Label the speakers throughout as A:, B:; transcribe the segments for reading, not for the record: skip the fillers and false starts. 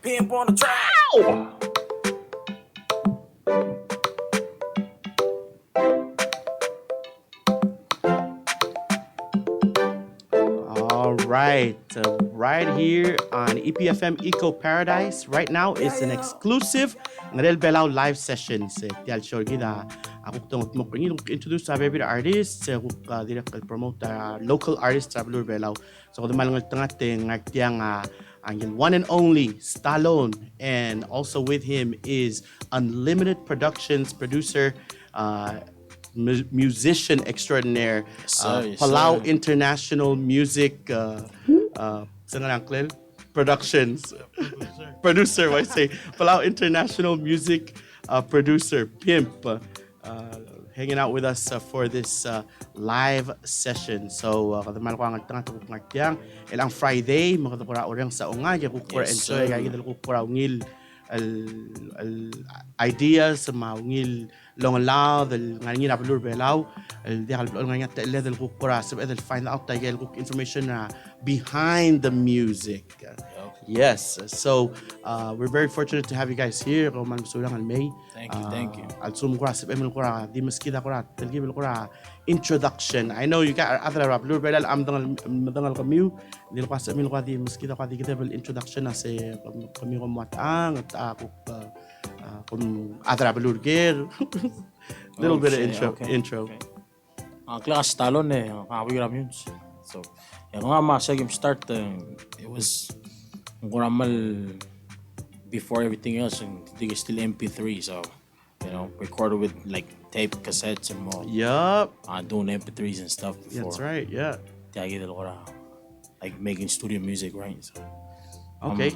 A: Pimp on the track.
B: All right, right here on EPFM Eco Paradise. Right now, it's an exclusive Ngerel Belau live session. Tial show gida. Ako tong introduce sa favorite artists. Ako dira promote local artists sa Belau. So kung malang tangating ngatiang ang one and only Stallone, and also with him is Unlimited Productions producer. Musician extraordinaire, Palau International Music Productions producer. I say Palau International Music producer Pimp, hanging out with us for this live session. So kadamal ko ang tanga ngatiang ilang Friday makadukura orang sa unga ya kukura enjoy kaya kita kukura ngil al ideas ma ngil long lao del ngani na Ngerel Belau el dia al ngani ta le del kukura sab el find out ta gel information behind the music. Yes, so we're very fortunate to have you guys here. Roman Sulang and May.
C: Thank you.
B: Al sum kura sab emel kura di maskida kura telgib kura introduction. I know you got other Ngerel Belau am dangal kami di ko sa emel kura di maskida kura di kita bel introduction na se kami ko matang at ako kung other Ngerel Belau. Little bit of intro.
C: Class Stallone kawiram yun. So, yung nga masagim start it was nguramal before everything else, and I think it's still MP3, so recorded with like tape cassettes and more.
B: Yup.
C: Doing MP3s and stuff before.
B: That's right, yeah.
C: Like making studio music, right? So,
B: okay.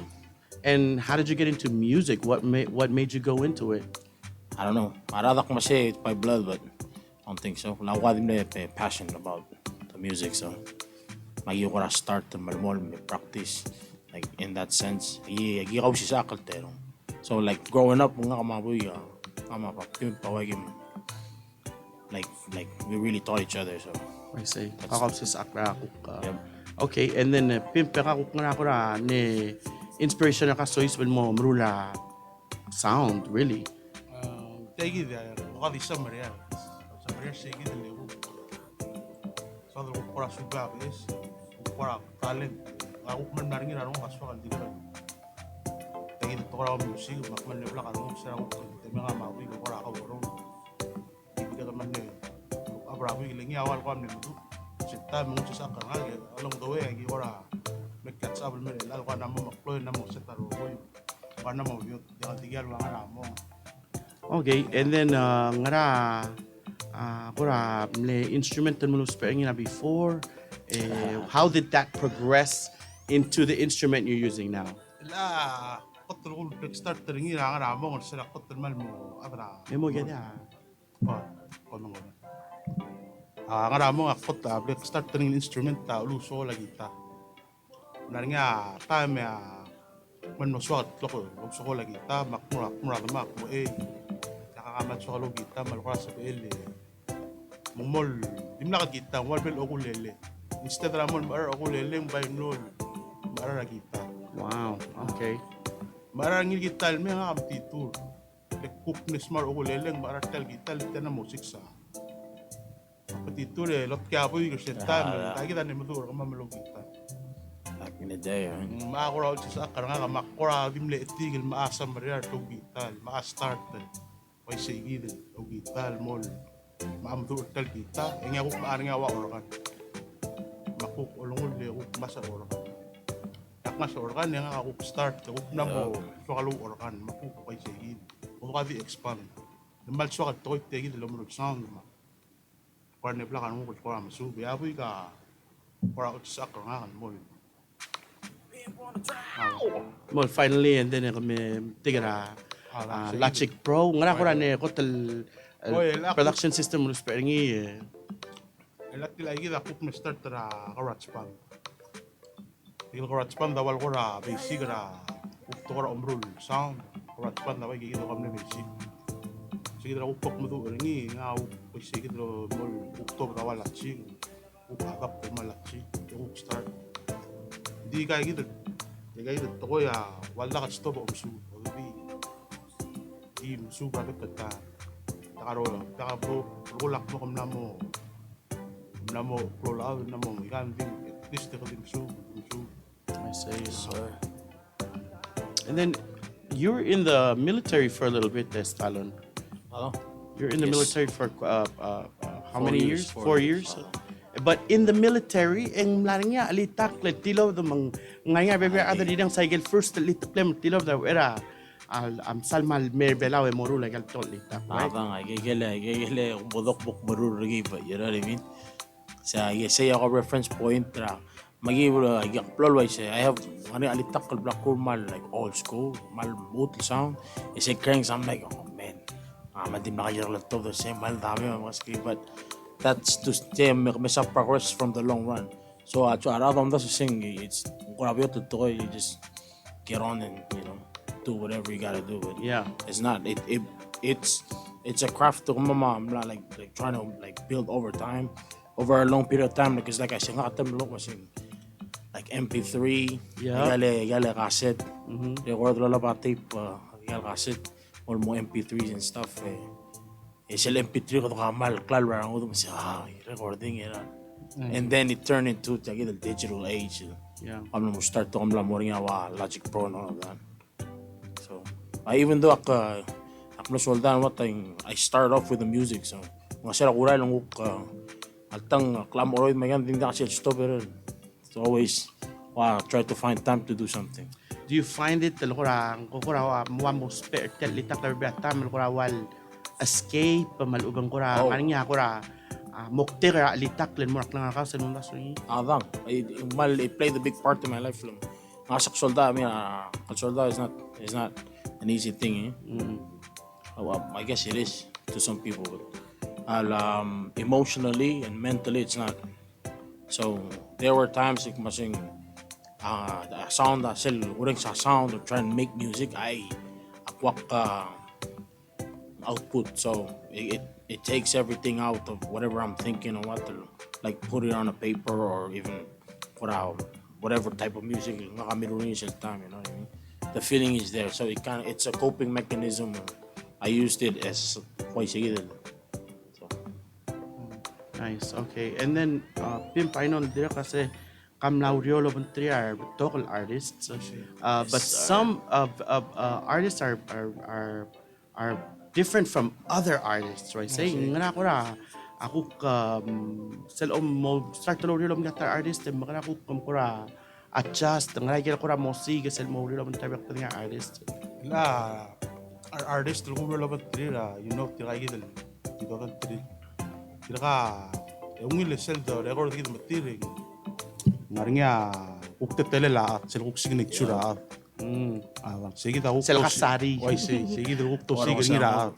B: And how did you get into music? What made you go into it?
C: I don't know. I'd rather say it's by blood, but I don't think so. Now, I have passion about the music, so I start to practice, like in that sense. So like growing up, like we really taught each other. So
B: I see. Okay, and then Pimp ne inspiration ka so isbel mo mrula sound really.
D: تجي غادي سمر يعني سمر شيء كده اللي هو صادر وقرا شباب إيش وقرا تعلم أو من نارين رانو أسوأ عندي كده تجي تقرا موسيقى ما كمان نبلا كانوا مسرا تمام ما بيجي وقرا كورون كده كمان أبرابي ليني أول قام نمدو ستة من تسعة كنا along the way أجي ورا مكتسب المال لا قانا ما مقلوي نمو ستة روي قانا ما بيوت يعني تجي الوانا مو.
B: Okay, and then kura instrumental mo na before. How did that progress into the instrument you're using now?
D: لا قط الغول بيكستارت تريني أنا مو نسلا قط المال مو أبدا.
B: مو كده.
D: كون أنا مو قط بيكستارت تريني instrument تاولو سولا جيتا. نارينيا تايم يا من مسوات لقو سولا جيتا مكمورا ماكو Kamat sa kalong kita, malukra sa PL mumol, di mo nakakita, warbel ako lele. Instead ramon, marar ako lele, by nol, marar kita.
B: Wow, okay.
D: Marar ngil kita, may nga kapititur. Cookness mar ako lele, marar tal kita, litan na musik sa. Kapititur lot kaya po yung senta, kita na matur, kamamalong kita.
C: Back in the day,
D: Makakura ako sa akar nga, makakura, di mo leitigil, maasam marar, itong kita, maastart. Ay sige o gital mol maamdo tal kita ang ako maaring awa organ makuk ulungol le ako masa organ tak mas organ yang ako start ako na mo so kalu organ makuk ay sige o ka di expand mal so ka toy tegi de lomro sound ma parne bla kan mo ko am su be abu ka para ko sa kan mol
B: Well, finally, and then kami tigra Logic Pro. Ngara ko rin hotel production system mo sparingi.
D: Elat lagi da kuk me start ra karatspang. Il karatspang dawal ko ra basic ra kuk to ra omrul sound karatspang dawal gi do kamne basic. Sige ra kuk mo do ringi nga kuk sige do mol kuk to dawal latching. Kuk agap mo latching kuk start. Di kay gitu. Kaya ito ko ya wala ka stop umsu. Di umsu ba kata. Takaro takabo rolak mo namo roll out namo ikan din at least ko din umsu.
B: I say so. And then you were in the military for a little bit there, Stallone. You're in the military for how many years? 4 years. But in the military, ang laring niya alitak tilaw the mang ngaya bebe ada di dang cycle first litak lem tilaw the era am salmal mer belau e moru legal tol litak.
C: Bang, gele bodok bok marur lagi ba, you know what I mean? Say ako reference point magi I have ani alitak kal black mal like old school mal boot sound. I say cranks I'm like oh man. Madim na kayo lang to the same mal dami mga but that's to stay mesa progress from the long run. So around that sing it's grabe to you just get on and do whatever you gotta do. But
B: Yeah.
C: it's not it's a craft to mama like trying to like build over time over a long period of time because like I say like MP3
B: Yeah.
C: gale cassette record la tape gale cassette or more MP3s and stuff it's el MP3 ko kamal klaro ang udo recording and then it turned into the digital age.
B: Yeah.
C: I'm gonna start to Logic Pro and all of that. So even though ako soldan I started off with the music so mga sira kuray lang altang klamoroid magan din kasi stop it. It's always try to find time to do something.
B: Do you find it kurang mo spare tel litak la tam wal escape malugang aning niya mokter litak len morak lang ka sa nung daso ni
C: Adang it played a big part in my life lang. Masak solda solda is not an easy thing I guess it is to some people but emotionally and mentally it's not. So there were times like masing sound sa sound or trying to make music akwak output so it takes everything out of whatever I'm thinking or what to like put it on a paper or even put out whatever type of music nakamirunin siya time you know what I mean. The feeling is there so it's a coping mechanism. I used it as quite seguido.
B: Nice. Okay. And then Pimp I know dira kasi kam lauriolo three are local artists. But some of artists are different from other artists, right? Say ngana ko ra ako sel mo start to lauriolo mga artist mga ko ra adjust ngana ko ra mo sige sel mo lauriolo mga artist.
D: La our artist ko relevant tira tira gidel dito kan tira ka ungil sel do record gid matiring ngaringa uktetele la sel uk signature sige da uk
B: Sel kasari.
D: Wai sige da uk to sige ngira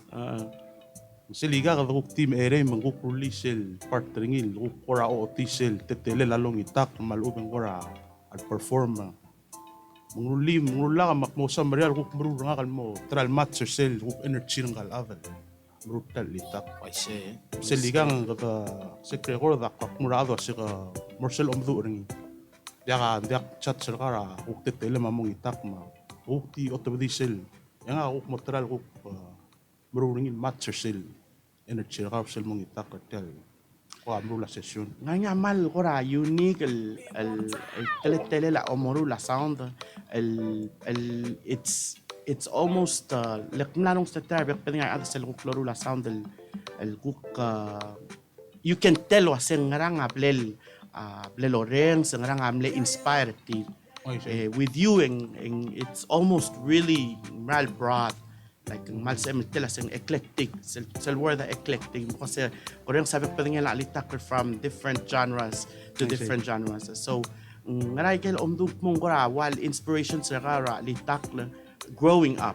D: sel iga ka uk team ere manguk release sel part ringil uk ora o tisel tetele lalong itak malubeng ora at perform mangula ka makmo sa marial uk murura kal mo tral match sel uk energy ngal avel brutal litak
C: I say
D: seligang ka sekre ko da ka murado sika morsel omdu ringi dia chat serkara ukte tele mamong itak ma ukti otobdi sel yang uk motral uk meruringi matcher sel energy ka sel mong itak tel ko amrula session
B: Nga mal ko ra unique el tele la omoru la sound it's almost like nanong sa tabi pwede nga ada sel kuk la sound el kuk you can tell waseng nga blel oreng sa nga amle inspired with you and it's almost really mal broad like mal sa tela sing eclectic sel word eclectic kasi oreng sabi pwede nga litak from different genres to different genres so ngaray kel omduk mong kora while inspiration sa kara litak growing up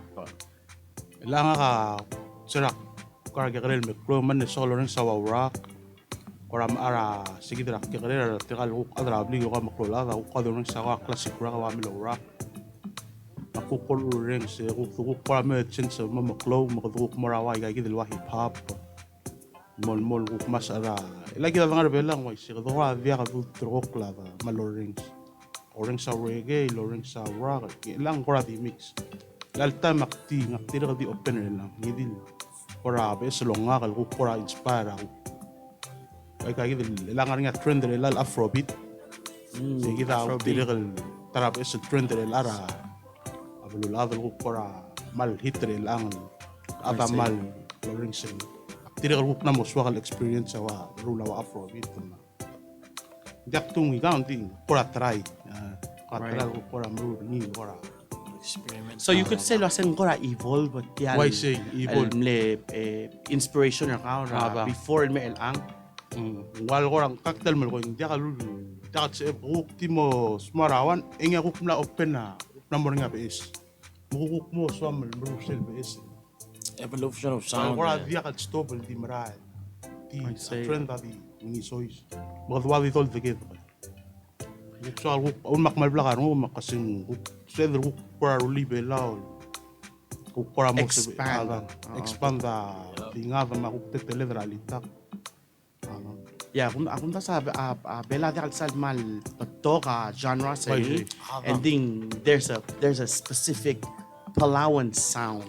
D: lang ka serak karga karel me pro man solo rin sa rock koram ara sige drak karel tikal uk adra bli ko maklola uk kadon sa classic rock wa milo rock ako kol rin se uk para me chen sa maklo makduk marawa ga gidel wa hip hop mol uk mas ara lagi da ngar belang wa sige do wa via ka trok la malorings orang sa reggae, orang sa rock, ilang kora di mix. Lalta makti di open lang, ngidil. Kora be selonga kal kora inspire ako. Kaya ilang nga trend lal Afrobeat. Sige daw tigal tarap is trend lara. Abulul kora mal hitre lang. Ata mal orang sing. Tigal na mo swakal experience wa rula wa Afrobeat na. Jak tung ikaw ting kora try. Kora kora mru ni kora.
C: Experiment.
B: So you could say lasang kora evolve but yan.
D: Why say evolve?
B: Inspiration na ka before me elang.
D: Wal korang kaktal mo ko hindi ka lulu. Dakat sa bukti mo smarawan inga ko kumla open na mo nga bees. Bukuk mo swam Brussels bees.
C: Evolution of
D: Wal
C: sound.
D: korang dia kat stop di maral. Di trend tadi ni sois. Magwa di tol dikit. So un makmal blakan mo makasing seder ko para Belau. Ko para mo expand tingada makukte teledralitak.
B: Yeah, kung ta sa bela di kalsal mal to ka genre sa and then there's a specific Palauan sound.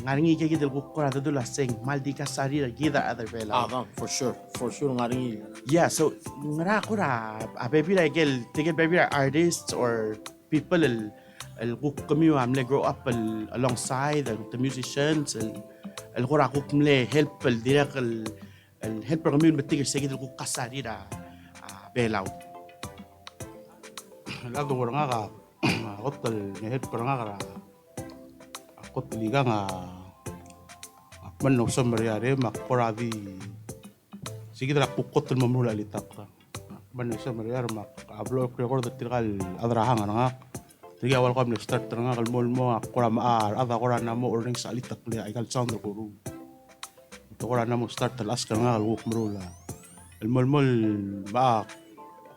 B: Ngaringi kaya gidel ko kora dula sing mal di ka sarira gida other bela.
C: For sure ngaringi.
B: Yeah, so ngara kora baby baby artists or people el kami amle grow up alongside the musicians el kora kumle help el direct الهيد برغمين بتيجي سيجد الكو قصاريرا بيلاو
D: لا دور نغا قتل الهيد برغا قتل ليغا منو سمر يا ريما قرا دي سيجد راكو قتل ممنوع اللي تقرا منو سمر يا ريما ابلو ريكورد تلقى الاذرهان نغا تيجي اول قبل ستارت نغا المول مو قرا ما اذا قرا نمو اورنكس علي تقلي اي قال ساوند كورو تقول أنا مستارت الأسكر نغال ووك مرولا المول بقى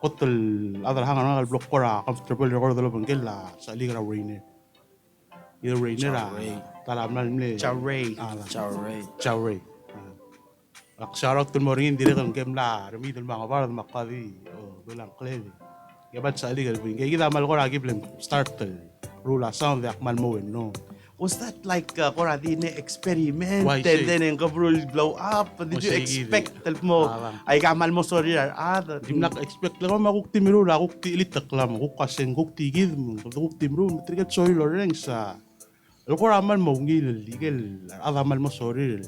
D: قط الأذر هانا نغال بلوك قرى comfortable يقول ذلو بنقلا سأليق را ريني يدو ريني را طالع مال ملي تشاو ري أقشارات المورين دي رغم كم لا رميد المغبارد مقاضي بلان قليلي يبات سأليق البنقلا إذا مال قرى أجيب لهم ستارت الرولا ساوند ذاك مال موين نو.
B: Was that like kora di ne experiment and then in Gabriel blow up? Did you expect mo ay kamal mo sorry
D: di nak expect lang makuk timiro la kuk ti litak lam kuk kaseng kuk tigid mo kuk timiro matrigat soy loreng sa kora man mo ngil legal adamal mo sorry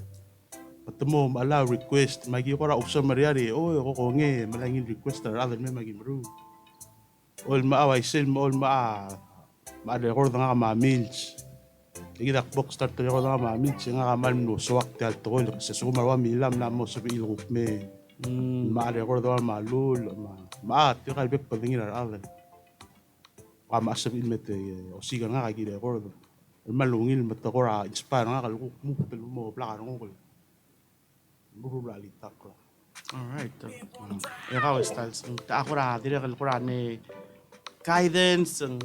D: patmo ala request magi kora uksa mariari ko nge malangin request ra adal me magi mru ol ma away sel mo ol ma de record nga ma meals إذا box start to record nga mamin singa kamal no swak tal to kasi sumarwa milam na mo sabi ilok me ma record nga malul ma tikal bek padingin ar adal ma sabi ilmet o siga nga kay record malungil matakora inspire nga kal mo tel mo plaka ngo kol burula litak ko.
B: All right. Ikaw styles akora dire kal kora ne guidance and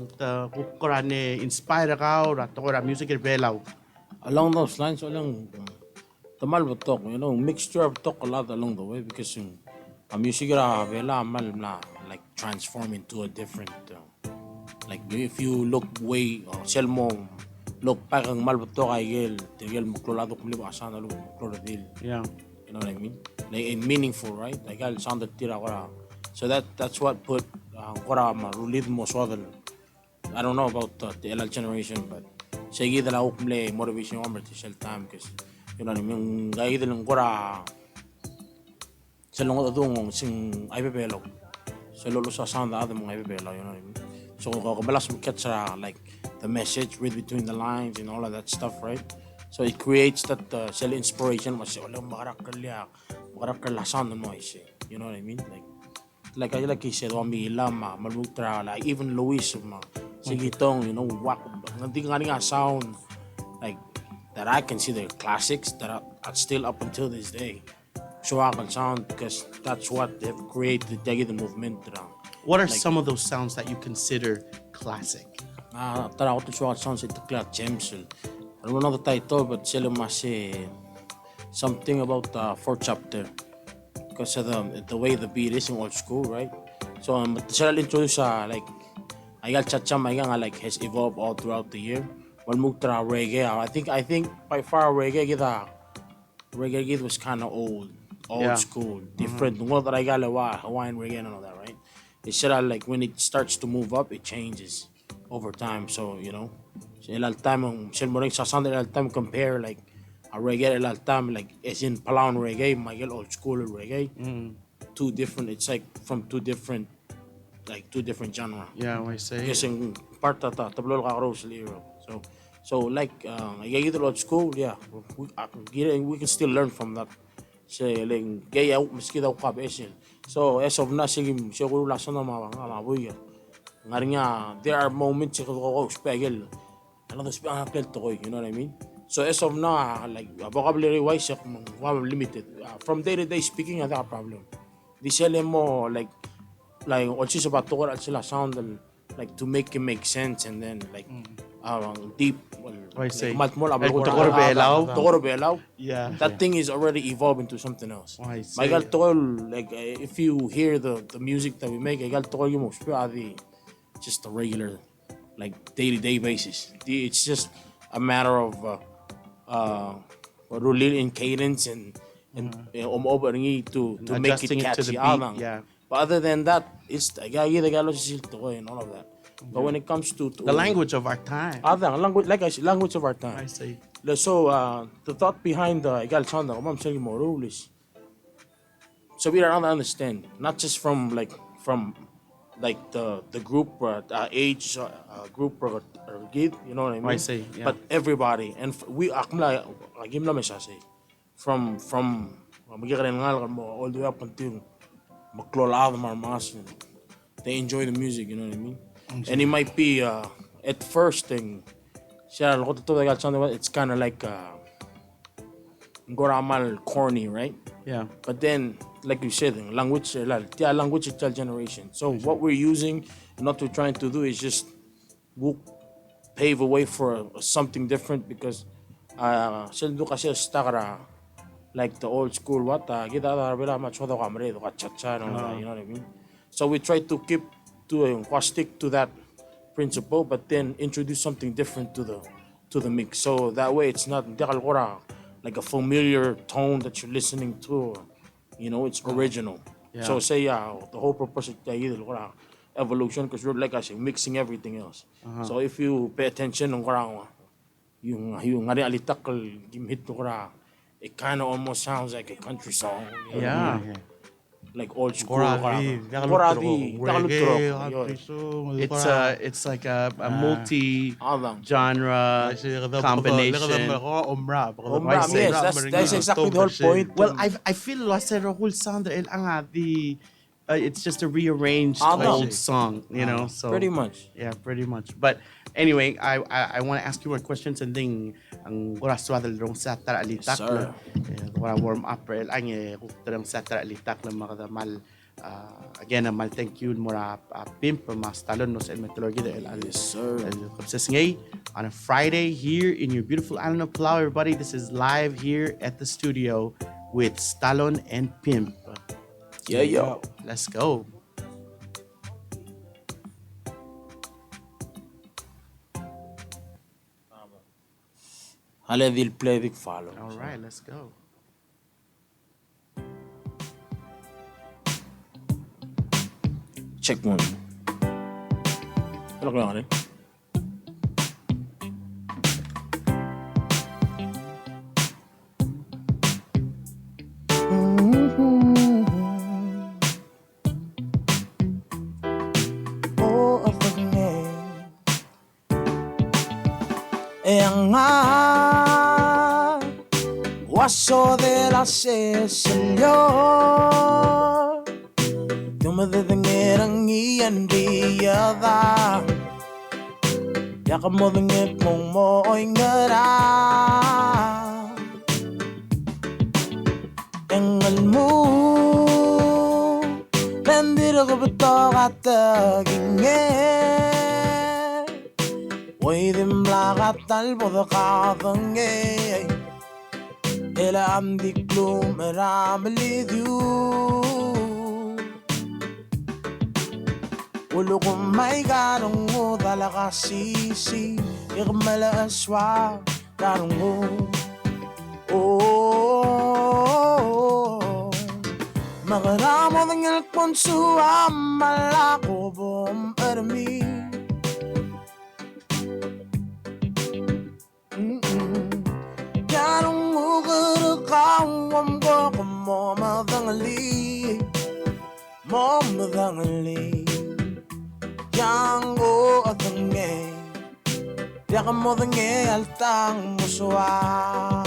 B: kora ne inspire ka or kora music belaw
C: Along those lines, tamal talk, mixture of talk a lot along the way because music bela mal na like transform into a different like if you look way sel mo look parang mal talk ay tigel mo klolado kumli ba sana lo kloradil.
B: Yeah.
C: You know what I mean? Like meaningful, right? Like I'll sound the tira kora. So that's what put kora rhythm so I don't know about the LL generation, but seguida la ukmle motivation omber to shell time because you know what I mean? Gaida lang kora selong adung sing EPFM. So lolo sa sound the other mga EPFM, you know what I mean? So kabalas mo catch like the message read between the lines and all of that stuff, right? So it creates that shell inspiration. Mas walang makarakal la sound mo isi. You know what I mean? Like he said, Wamila, Malutra, like even Luis, Sigitong, what nga sound like that I consider classics that are still up until this day. So I can sound because that's what they've created the movement.
B: What are some of those sounds that you consider classic?
C: Tara ako to sounds like the gems. I don't know the title, but sila something about the fourth chapter. Because of the way the beat is in old school, right? So material introduce like I got cha-cha like has evolved all throughout the year. When muktra reggae, I think by far reggae was kind of old
B: Yeah.
C: school, different. What that I got Hawaiian reggae and all that, right? It should have like when it starts to move up, it changes over time. So el time compare like a reggae el time like as in Palauan reggae, my old school reggae. Two different. It's like from two different genre.
B: Yeah, I say.
C: Kasi part tablo ka liro. So like I get old school, yeah. We can still learn from that. Say like gaya miski daw ka besin. So as of now sige siguro lasan na mabuya. Ngarinya there are moments ko spegel. Another spegel to ko, you know what I mean? So as of now like vocabulary wise I'm limited. From day to day speaking I have a problem. Di sila mo like also about to sila sound like to make it make sense and then like deep.
B: I say.
C: Tokoro Belau.
B: Yeah.
C: That thing is already evolving to something else.
B: I see.
C: My gal like if you hear the music that we make, I got just a regular like day-to-day basis. It's just a matter of rolling in cadence and to make it
B: Adjusting it to the
C: catchy.
B: beat, yeah.
C: But other than that, it's the and all of that. But when it comes to
B: The language of our time.
C: language, like I said, language of our time.
B: I say.
C: So the thought behind the Igal Chanda, I'm saying more rules. So we don't understand, not just from the group age group or kid, you know what I mean?
B: I see, yeah.
C: But everybody and we from all the way up until they enjoy the music, you know what I mean? And it might be at first thing, it's kind of like corny, right?
B: Yeah.
C: But then, like you said, language generation. So what we're using, and what we're trying to do is just pave a way for something different because like the old school you know what I mean? So we try to stick to that principle, but then introduce something different to the mix. So that way it's not like a familiar tone that you're listening to, it's original.
B: Yeah.
C: So say the whole purpose of evolution, because we're like I say mixing everything else. So if you pay attention it kind of almost sounds like a country song.
B: Yeah.
C: Like old school.
B: It's like a multi-genre combination.
C: Yes, that's exactly the whole point.
B: Well, I feel lost the whole sound. It's just a rearranged old song, So
C: pretty much.
B: Yeah, pretty much. But anyway, I want to ask you more questions and then ang guraswa del rong sa tara alitak.
C: Sir.
B: Gura warm up ang terang sa tara alitak na mga mal again mal thank you mura pimp mas talon no sa metodology del
C: Yes, sir.
B: on a Friday here in your beautiful island of Palau, everybody. This is live here at the studio with Stallone and Pimp.
C: Yeah, yo.
B: Let's go.
C: Hale dil play big follow.
B: All right, let's go.
C: Check one. Ano ko lang
A: Paso de la Señor, yo me detengeran y enriada, ya como de mong mo ngara, en el mundo bendito que beto gata ginge, way dim la gata el bodo gadange. Ela amdi klum ramli du Ulo ko may garong mo talaga sisi Ikamala aswa garong mo Oh Magaramo ng ilkonsu Malako bom ermi Garong mo karakawam ko Kumomadangali Momadangali Yango adange Yakamodange altang muswa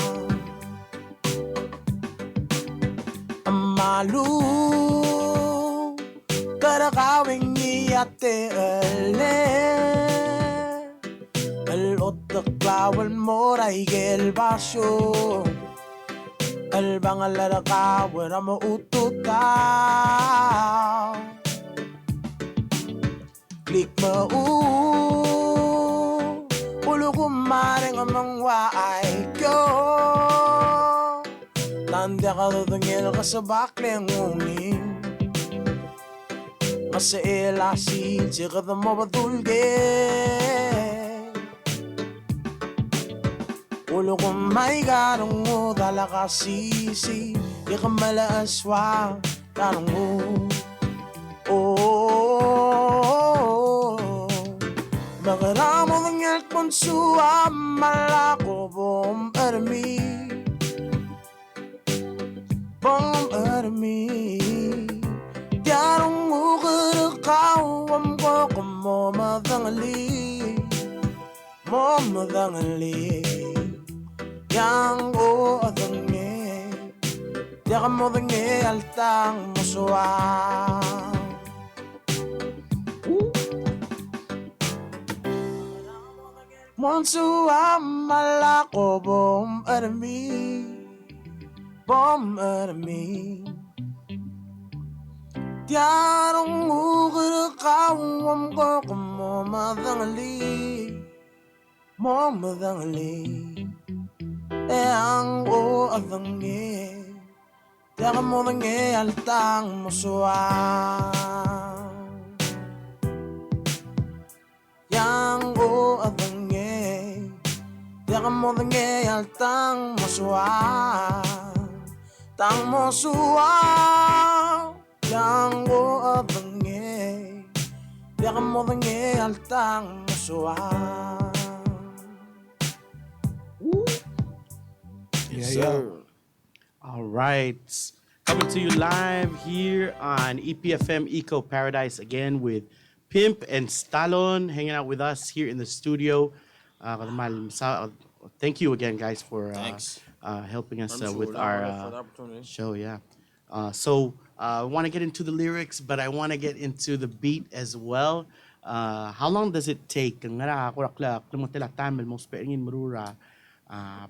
A: Amalu Karakawing iyate ele El otaklawal moray gel basyo El bangalarakawan amo ututaw Klik mo Ulo kumaring amang waay ko Tanda ka tutungil ka sa bakling ungin Kasi ilasin siya ka mo batulge Ulo kumay garong mo talaga sisi Ikamala aswa garong mo Magaramo ng ilkonsu Malako bom ermi Bom ermi Garong mo karakawam ko Kumomadangali Momadangali Yang o adange Yakamodange altang muswa Monsuwa malako bom ermi Bom ermi Tiarong ukirakawam ko Kumomadangali Momadangali Yang o adange Yakamodange altang muswa Yang o adange Yakamodange altang muswa Tang muswa Yang o adange Yakamodange altang muswa
B: Yes, sir. All right. Coming to you live here on EPFM Eco Paradise again with Pimp and Stallone hanging out with us here in the studio. Thank you again, guys, for helping us with our show. Yeah. I want to get into the lyrics, but I want to get into the beat as well. How long does it take?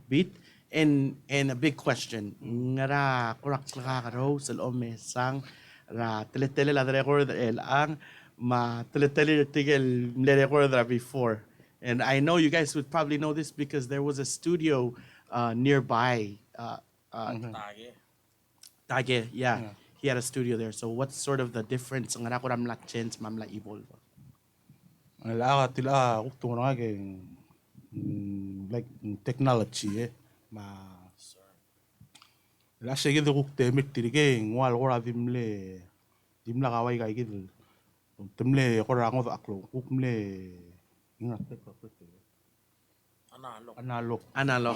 B: Beat. And a big question. Ngara kurak karo sa ome sang ra teletele la record el ang ma teletele tigel le record before. And I know you guys would probably know this because there was a studio nearby. Tage, yeah. He had a studio there. So what's sort of the difference ngara kuram la chance mamla evolve?
D: La tila ukto na like technology ma la seguir de gukte mitirige ngwal gora dimla kawai kai gid temle gora ngo aklo ukmle ingat analog analog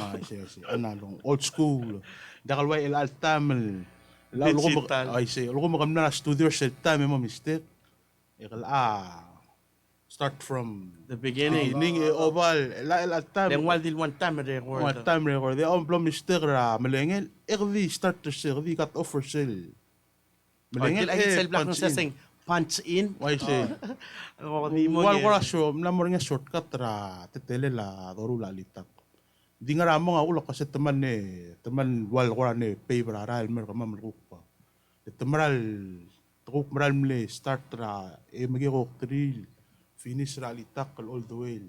D: old school dakal wai el altamel la logo ay say logo makamna studio set time mo mister ekal start from
B: the beginning.
D: Oval, la time.
B: Then while did one time record?
D: One time record. The on plom mister melengel. Early start to sell. The cut off for sale.
B: Melengel sell black no saying punch in.
D: Why say? Wal ko show. Mla mo nga shortcut ra. Tetele la doru la litak. Di nga ramo nga ulo kasi teman wal ko ne paper ara mer ka mamruk pa. Temeral truk meral mle start ra e magirok drill. Finish ra litak all the way.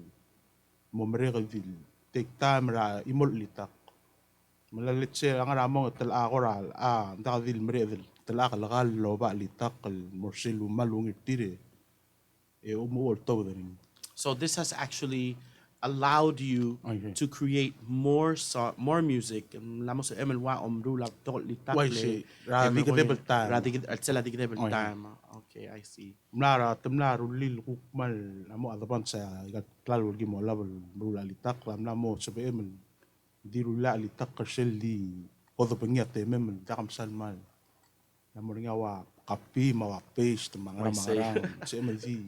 D: Momrega vil. Take time ra imol litak. Malalit siya ang ramong tala ako ra. Ndaka vil mrevel. Tala ka lakal loba litak. Morsil malungit tire. umuol to din.
B: So this has actually allowed you
D: Okay.
B: to create more music. Lamos emel wa omrula tol
D: Why
B: litakle.
D: say, radicable time.
B: Radicable
D: Okay.
B: time. Okay, I see.
D: Mlara temlaru lil kukmal amo adaban sa igat klalo gi mo label brula litak lam namo sabe emel dirula litak karsel di kodo pengiat emel dakam salmal namo ringa wa kapi mawa paste
B: Why say?
D: mangarang sa emel si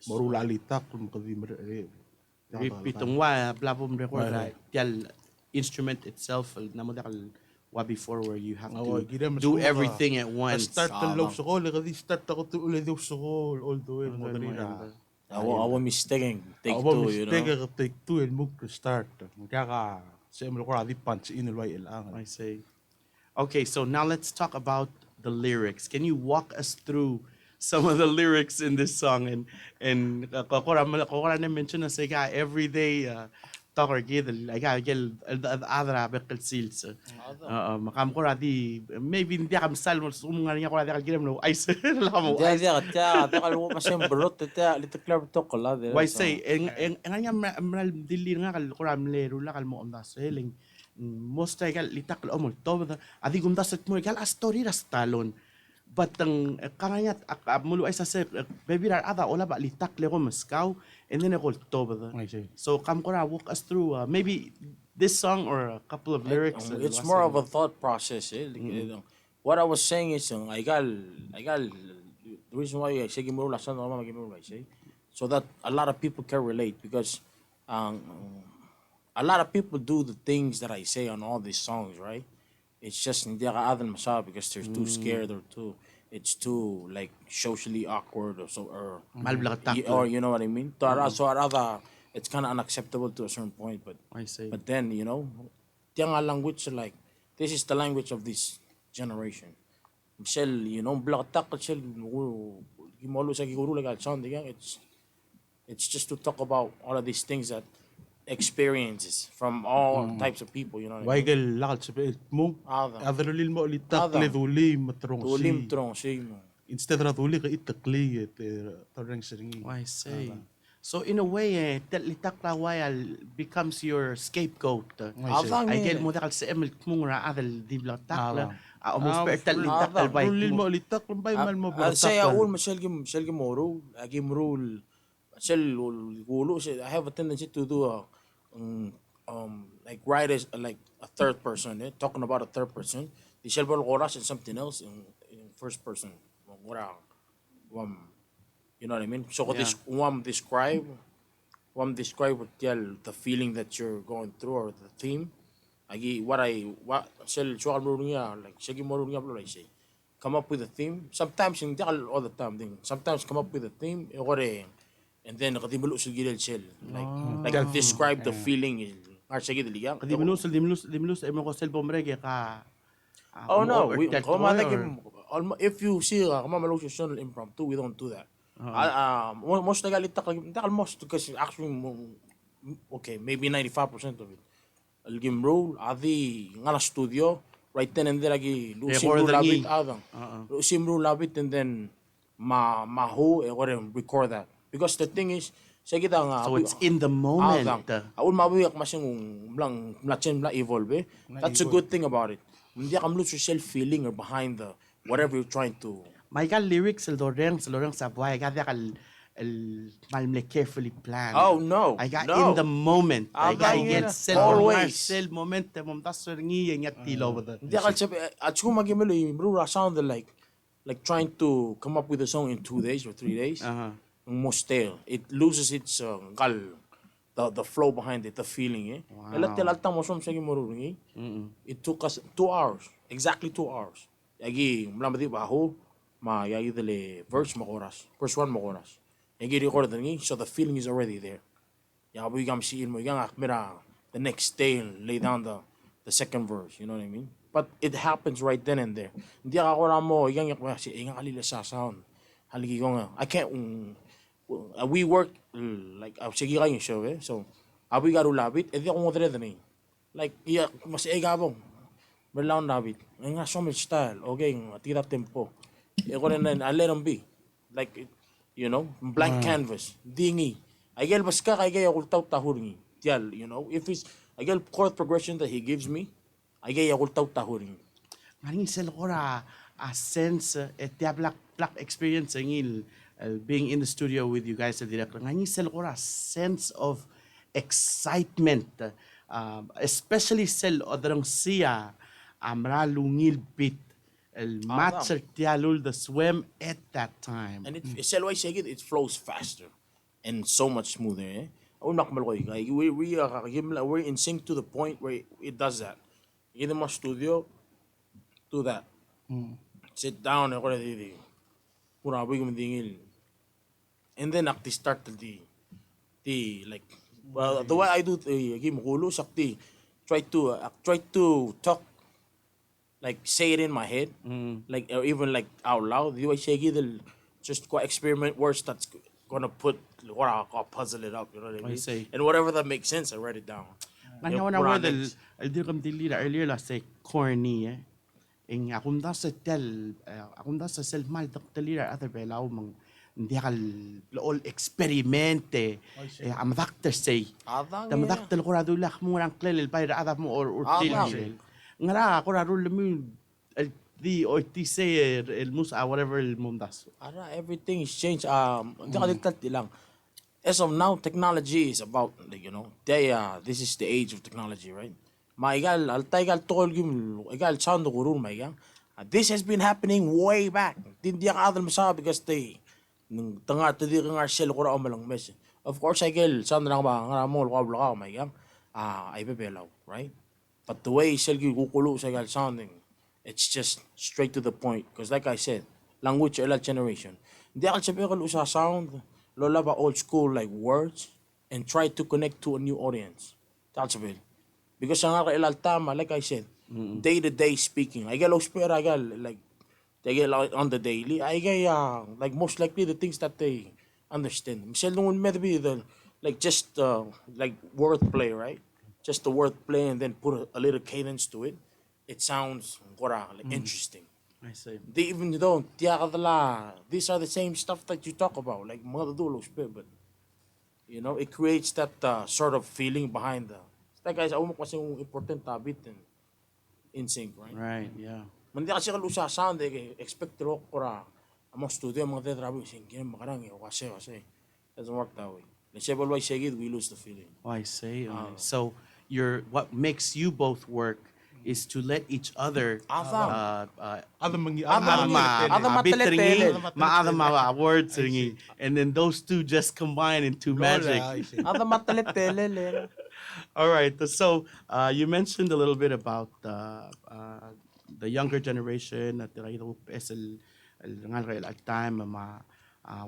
D: morula litak kum kadi mere
B: Pitong wa blabom record
D: Right.
B: tial instrument itself namo dakal wa before where you have
D: Oh,
B: to
D: gida mas
B: do
D: mga-
B: everything at once.
D: start the love sa kol kadi start ako to ulit yung sa kol all the way mo
B: Ganun,
D: dali
B: maganda.
D: na
C: Our mistake, take
D: Abo
C: two, you
D: mistake
C: know.
D: ka take two and move to start kaya ka sa emel ko radi punch in ilway ilangan
B: I see. Okay, so now let's talk about the lyrics. Can you walk us through some of the lyrics in this song? And kokora na mention na sa every day talker gid like gel adra bekal sils. Makam ko radi maybe hindi kam sal mo sumungan niya ko radi kal gidem no ice lamo
C: Dia
B: ice.
C: dia kata kalau masih berot dia little club to kala dia.
B: Why say en nga mral dili nga kal kuram lero la kal mo amda selling most ay kal litak lo mo to adi gumda sa mo kal story ra Stallone but ang karanya mulu ay sa se baby ra ada ola ba litak le ko maskaw and then ako to
D: I see.
B: so kam ko ra walk us through maybe this song or a couple of lyrics
C: It's more of a thought process. What I was saying is, I got the reason why I say gimuro lasan no magimuro I say, so that a lot of people can relate because a lot of people do the things that I say on all these songs, right? It's just hindi ka adan masya because they're too scared or too it's too like socially awkward or so or you know what I mean. So rather it's kind of unacceptable to a certain point, but
B: I see.
C: but then tiyan nga language like this is the language of this generation. Michelle, blakatak Michelle, gimolo sa giguro like sound it's just to talk about all of these things that experiences from all types of people, you know what I mean?
D: Waigel lakal sa mo
C: Ada.
D: adrolil mo litak
C: Ada.
D: le duli matrong
C: Tulim
D: si
C: trong siya mo.
D: instead ra duli ka itakli et toreng seringi
B: I see. So in a way, litak la wayal becomes your scapegoat.
C: Avang
B: Ay gel mo dakal sa emel mungra adal di blatak la.
D: Ah.
B: Almost per litak
C: Avang.
B: al bay
D: Adrolil mo
B: mo.
D: litak bay mal mo
C: Saya all Michelle Gim Moro, Gim rule. I have a tendency to do like write as like a third person, talking about a third person. Di siya oras and something else in first person. You know what I mean? So this describe the feeling that you're going through or the theme. What like say come up with a theme. Sometimes hindi all the time thing. Sometimes come up with a theme and then nakadimulo sa gilid shell like describe the feeling. Sige diligang.
B: Di minus ay mo ko cellphone rege ka.
C: Oh no, if you see Kamamalosyon impromptu, we don't do that. Most most because actually okay, maybe 95% of it. Algim roll, adi nga na studio, right then and there lagi lusim roll labit adang. Lusim roll labit and then mahu record that. Because the thing is, sige nga.
B: So it's in the moment.
C: Awul mabuyak masyang lang mlachen la evolve. That's a good thing about it. Hindi ka lose yourself feeling or behind the whatever you're trying to.
B: May ka lyrics sa loreng sa buhay. Kaya ka malmle carefully planned.
C: Oh no.
B: I got
C: no.
B: in the moment. I got get
C: Always.
B: moment mom tas ngi yang tilo ba.
C: Hindi ka sabi at kung magimelo yung sounded like trying to come up with a song in 2 days or 3 days. Most stale. It loses its the flow behind it, the feeling. It took us 2 hours, exactly 2 hours. Yagi mlamadi baho, yagi dele verse 1 makoras. Yagi record so the feeling is already there. Yabu gam si mo the next day lay down the second verse, you know what I mean? But it happens right then and there. Hindi ako mo yang si alila sa sound. Haligi ko nga. I can't we work like sige kayo show so abi garu labit edi ako modre dani like mas egabong berlaon labit nga so much style okay tira tempo ko rin I let them be like you know, blank canvas. Dingi. Agel baska kay yakultaw tahuringi. Tial, you know, if it's agel chord progression that he gives me, agel yakultaw tahuringi.
B: Nganing sel ora a sense black experience ngil being in the studio with you guys nganing sel ora sense of excitement especially sel odrang siya amra lungil bit el matcher tialul the swim at that time.
C: And it flows faster and so much smoother. Eh? We're in sync to the point where it does that. In my studio, do that. Sit down and then akti start the like the way I do try to talk like say it in my head, like or even like out loud. The way just go experiment words that's gonna put what I'll puzzle it up. You know what I mean?
B: see.
C: And whatever that makes sense, I write it down.
B: Ngayon na word el dirkam dilira earlier la say corny ing akong da sa sel mal doktelira other belau mang hindi kal all experimente am doctor say tam doctor ko radu lak mo rang klel bay ada mo or til ngara ko radu lemu the or ti say el mus whatever el mundas
C: Everything is changed. As of now, technology is about you know this is the age of technology, right? Maigal altaigal tol gim igal sound gurul maigal. This has been happening way back. Hindi ang adal masabi because they nung tanga tadi kang arshel ko ra malang mes. Of course, I get sound lang ba nga mo ko blaka maigal. EPFM belau, right? But the way sel gi gukulo sa igal sounding, it's just straight to the point. Because like I said, language or generation. Hindi akal sabi ko sa sound. Lola ba old school like words and try to connect to a new audience. That's it. Because ang tama, like I said, day to day speaking. I get spare, I get like they get like on the daily. I get like most likely the things that they understand. Michelle maybe the like just like wordplay, right? Just the wordplay and then put a little cadence to it. It sounds like interesting.
B: I say
C: They even don't. These are the same stuff that you talk about, like mga dulos, but you know, it creates that sort of feeling behind the. Like guys, ako kasi yung important habit and in sync, right?
B: right yeah
C: Mandi kasi kalau sa sound, expect ro kora among studio mga tetrabi sing game makarang kasi doesn't work that way. Let's say why segid we lose the feeling.
B: I say so what makes you both work is to let each other words and then those two just combine into magic. All right, so you mentioned a little bit about the younger generation at the time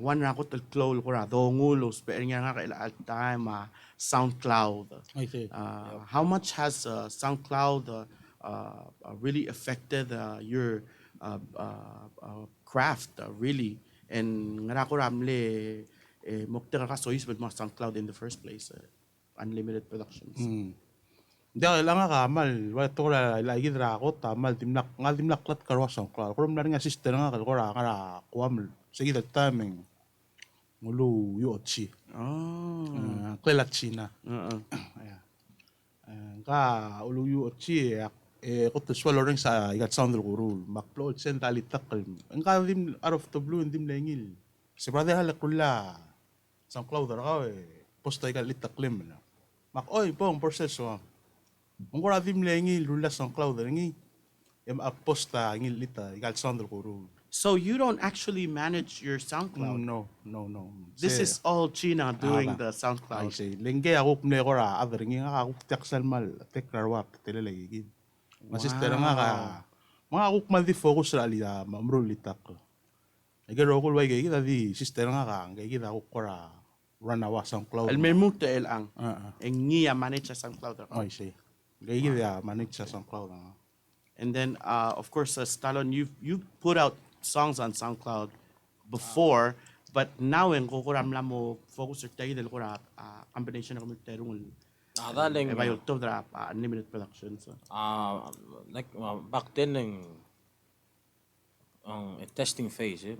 B: one ra ko tel ko ra dongulos pero nga at time SoundCloud.
D: I see.
B: How much has SoundCloud really affected your craft really and ngara ko ramle mokter ka sois with mga SoundCloud in the first place Unlimited Productions.
D: Hindi lang nga kamal. Wato la lagi dra ko tamal timlak lat karwa SoundCloud. Kung na nga sister nga ko ra kuam sige that timing. Ngulu yochi. Klela China. Ka ulu yochi ko to swallow ring sa igat sound guru. Makplod sen tali takal. Ang ka dim out of the blue ndim lengil. Si brother halak kula SoundCloud ra posta igat litaklim na. Mak oy pong proseso. Ang kura dim lengil rula SoundCloud ngi. Posta ngil lita igat sound guru.
B: So you don't actually manage your SoundCloud?
D: No.
B: This is all China doing the SoundCloud.
D: I say, lengge ako kumle ko ra, adringi nga ako tiyaksal mal, teklarwak, tilalagigid. Masistera nga ka, mga ako kumaldi focus ra alida, mamrulitak ko. Agaro ko luway gagid, adi, sister nga ka, gagid ako kora, ranawa SoundCloud.
B: Almermuto el ang, ngiya manage sa SoundCloud.
D: I say, gagid manage sa SoundCloud.
B: And then, of course, Stallone, you put out songs on SoundCloud before, but now in kukuram lang mo focus tayo dahil kura combination ng terong YouTube drop Unlimited Productions.
C: Like back then a testing phase.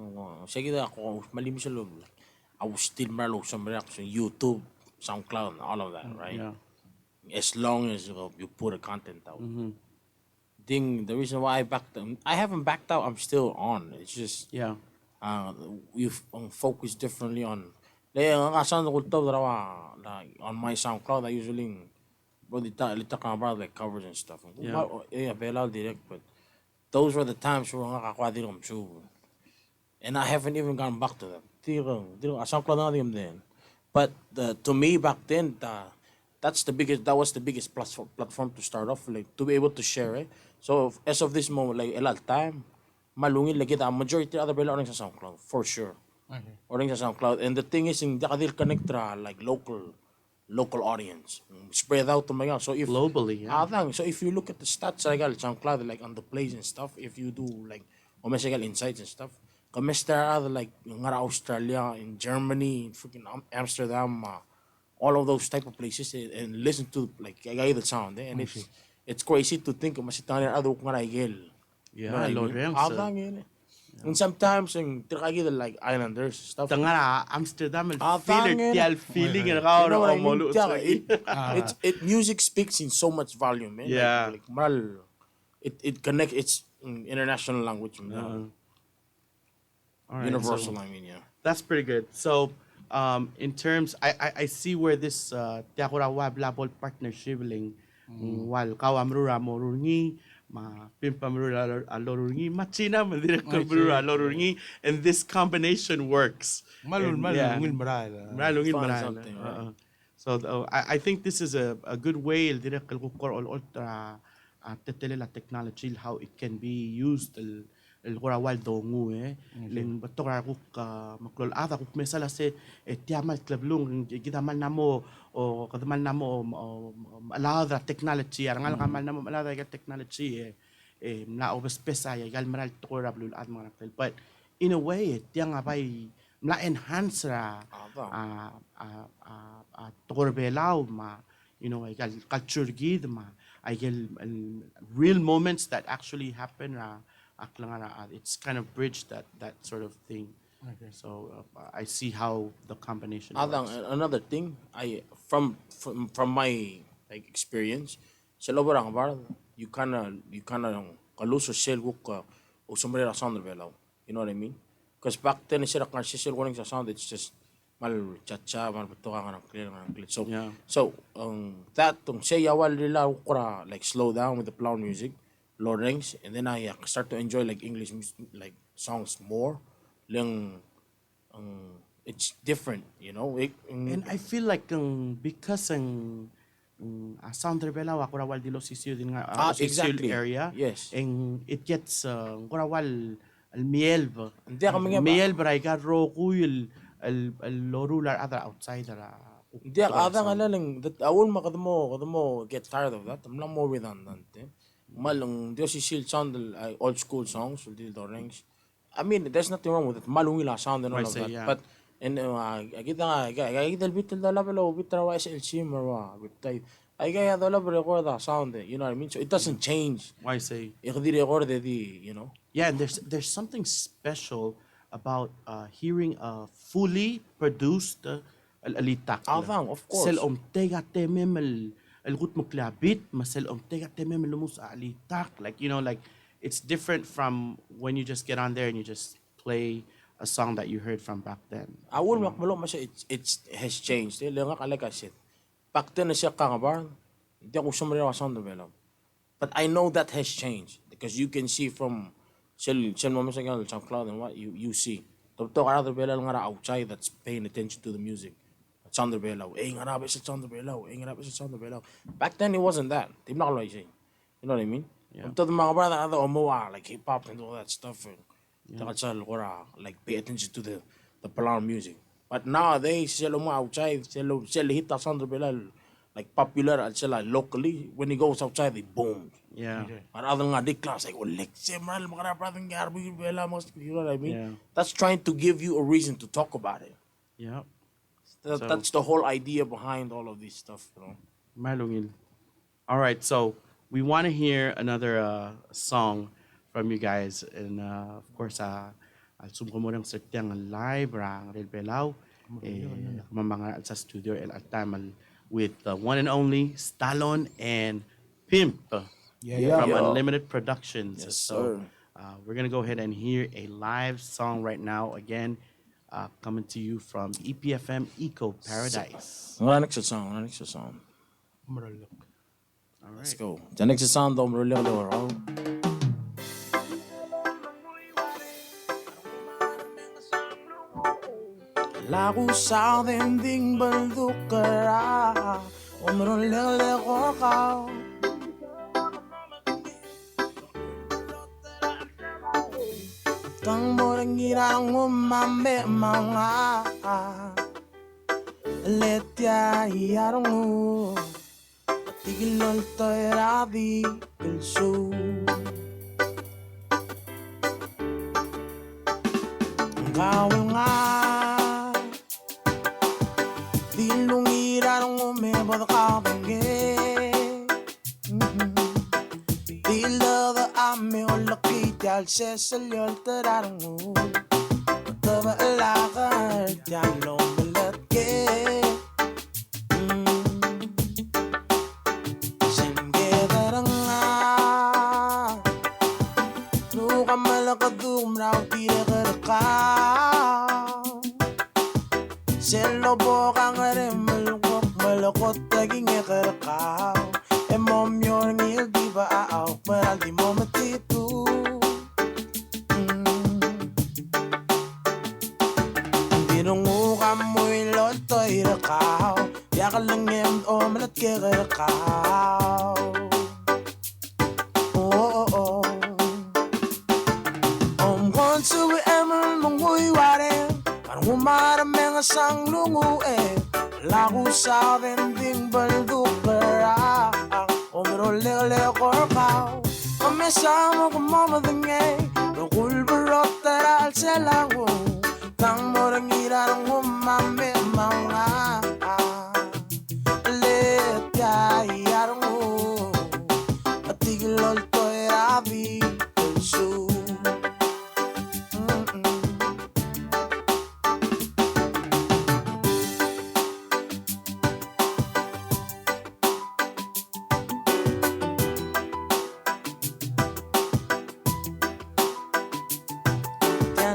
C: Sige na ako, malimis sa loob. Like, I was still marlo some reaction YouTube, SoundCloud, all of that, right?
B: Yeah.
C: As long as you put a content out. Thing the reason why I backed out, I haven't backed out. I'm still on. It's just
B: Yeah.
C: you focus differently on. Like ang asan ko to like on my SoundCloud, I usually bro lita ka about like covers and stuff.
B: Yeah.
C: Yeah, Belau direct, but those were the times where nga din I'm sure. And I haven't even gone back to them. Di SoundCloud na din then. But to me back then, that was the biggest platform to start off, like to be able to share it. So as of this moment, like a lot of time, malungin lagi ta majority other bela oring sa SoundCloud for sure.
D: Okay.
C: Oring sa SoundCloud, and the thing is, hindi ka dil connect ra like local audience, spread out to mga. So if
B: Globally, yeah.
C: so if you look at the stats, I got SoundCloud like on the plays and stuff. If you do like omesigal insights and stuff, kamesta other like ngara Australia, in Germany, in freaking Amsterdam. All of those type of places and listen to like the sound and it's crazy to think of masitani ado kung igel.
B: Yeah, Lord Rams.
C: And sometimes in like islanders stuff.
B: Tangara Amsterdam
C: tangin.
B: feeling
C: You
B: and
C: know what I mean?
B: molo.
C: It music speaks in so much volume, man.
B: Yeah.
C: Like mal, it connect. It's international language,
B: All right,
C: universal.
B: so
C: I mean, yeah.
B: that's pretty good. So, in terms, I see where this Tiakura Wab Labol partnership ling wal kawamrura morungi ma pimpamrura alorungi machina madira kamrura alorungi, and this combination works.
D: Malungin maral.
B: Malungin
C: Find
B: maral.
C: something, right?
B: So I think this is a good way dira kalkukor all ultra tetele la technology how it can be used el gorawal dongu len batora kuk maklol ada kuk mesala se tiamal klablung gidamal namo o kadamal namo alada technology arangal kamal namo alada technology na obespesa ya gal maral tokora blul ad mga naktel, but in a way tiang abay mla enhance ra tokor belau ma ay gal culture gid ma ay gal real moments that actually happen ra it's kind of bridged that sort of thing.
D: Okay.
B: So I see how the combination
C: Adang,
B: works.
C: another thing, I from my like experience, sa lobarang bar, you kinda kaluso sel ka usumre ra sound belau. You know what I mean? Because back then sila kan sel warning sa sound, it's just mal chacha mal beto ka ng clear. So
B: Yeah.
C: so that tong say awal nila ukra like slow down with the Palauan music, Lord Rings, and then I start to enjoy like English like songs more. Lang it's different, you know.
B: And I feel like because sound rebela ako rawal dilo sisyo din nga
C: exactly.
B: area.
C: Yes.
B: And it gets rawal al mielb.
C: Hindi kami nga
B: mielb ray ka roku el lorular other outsider.
C: Hindi ada nga lang that awol makadmo get tired of that. I'm not more redundant. Malung Dios is sound old school songs with the rings. I mean, there's nothing wrong with it. Malungila sound and all of that.
B: Yeah.
C: But and kita bit the level of bit rawa SL simmer bit I got the level record that sound, you know what I mean? So it doesn't change.
B: Why say?
C: Record you know.
B: Yeah, and there's something special about hearing a fully produced alitak.
C: Of course.
B: Sel tega temem el gut muklabit, masel tega temem lumus alitak. Like like it's different from when you just get on there and you just play a song that you heard from back then.
C: Awol makbalo masya it has changed. Lenga kalaka shit. Back then siya kangabar. Hindi ako sumari wa sound belau. But I know that has changed because you can see from sel mo sa SoundCloud and what you see. Totoo ka other belau nga outside that's paying attention to the music. Sound belau. Nga ra ba sa sound belau. Nga ra ba sa sound belau. Back then it wasn't that. Di na kalay siya. You know what I mean?
B: Yeah.
C: To the mga brother other omoa like hip hop and all that stuff and like pay attention to the Palauan music. But nowadays sila mo outside sila hit sound belau like popular at sila locally when he goes outside they boom.
B: Yeah.
C: But other nga di class like maral mga brother garbi bela you know what I mean?
B: Yeah.
C: That's trying to give you a reason to talk about it.
B: Yeah.
C: That's the whole idea behind all of this stuff, you know.
B: Malungil. All right, so we want to hear another song from you guys. And of course, sumko mo rin sa tiyang live, Ngerel Belau, mamanga sa studio, and at time with the one and only Stallone and Pimp from
C: Yeah.
B: Unlimited Productions.
C: Yes,
B: So
C: sir.
B: we're going to go ahead and hear a live song right now. Again, coming to you from EPFM Eco Paradise.
C: Wala next song.
D: Maralik.
B: All
C: Let's
B: right.
C: go. The next song though, really raw.
A: Lagu sa dinding baldukara Umrong lele ko kao Tang morang irang umame mga Letya yarong u Tigilol to'y rabi kilso Kawal nga Dilong irang umebod kabange Dila da ame o lakit Yal sesalyol tararang u Taba alakar Yalong balat ke Senggedarang nga Nuka malakadum raw tirakarakaw Selo bokang rin malukot taging ikarakaw E mom yor ngil di ba aaw Maral di mo matitu Binungu ka mo'y loto irakaw Yakalangim o malat kikarakaw Oh Konsuwi emel mungui waren Parang umarameng asang lungu Lagu sa vending baldukara Umirole korkaw Kamesama kumamadingay Rukul barot taral selangu Tang morang irang umame mga Letya yarungu Atigilol to'y rabi Kulsu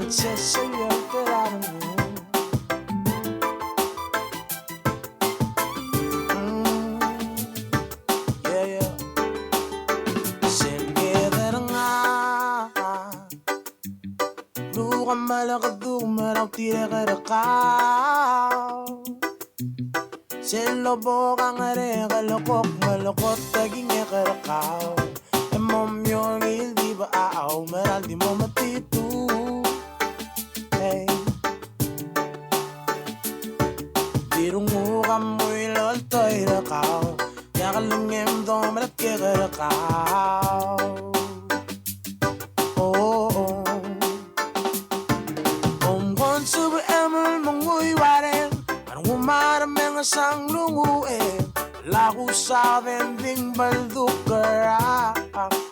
A: Sesalyol tararang Yeah Senggedarang nga Luka malakadum Maraw tirakarakaw Selo bokang are kalokok malukot taging ikarakaw E mom yor ngil di ba aaw Maral di mo matitu Dirungu ka mo'y lol to'y rakaw Yakalungim do malat kikarakaw Oh Konsubi emel mungui waren Parang umarameng asang lungu Lagu sa vending baldukara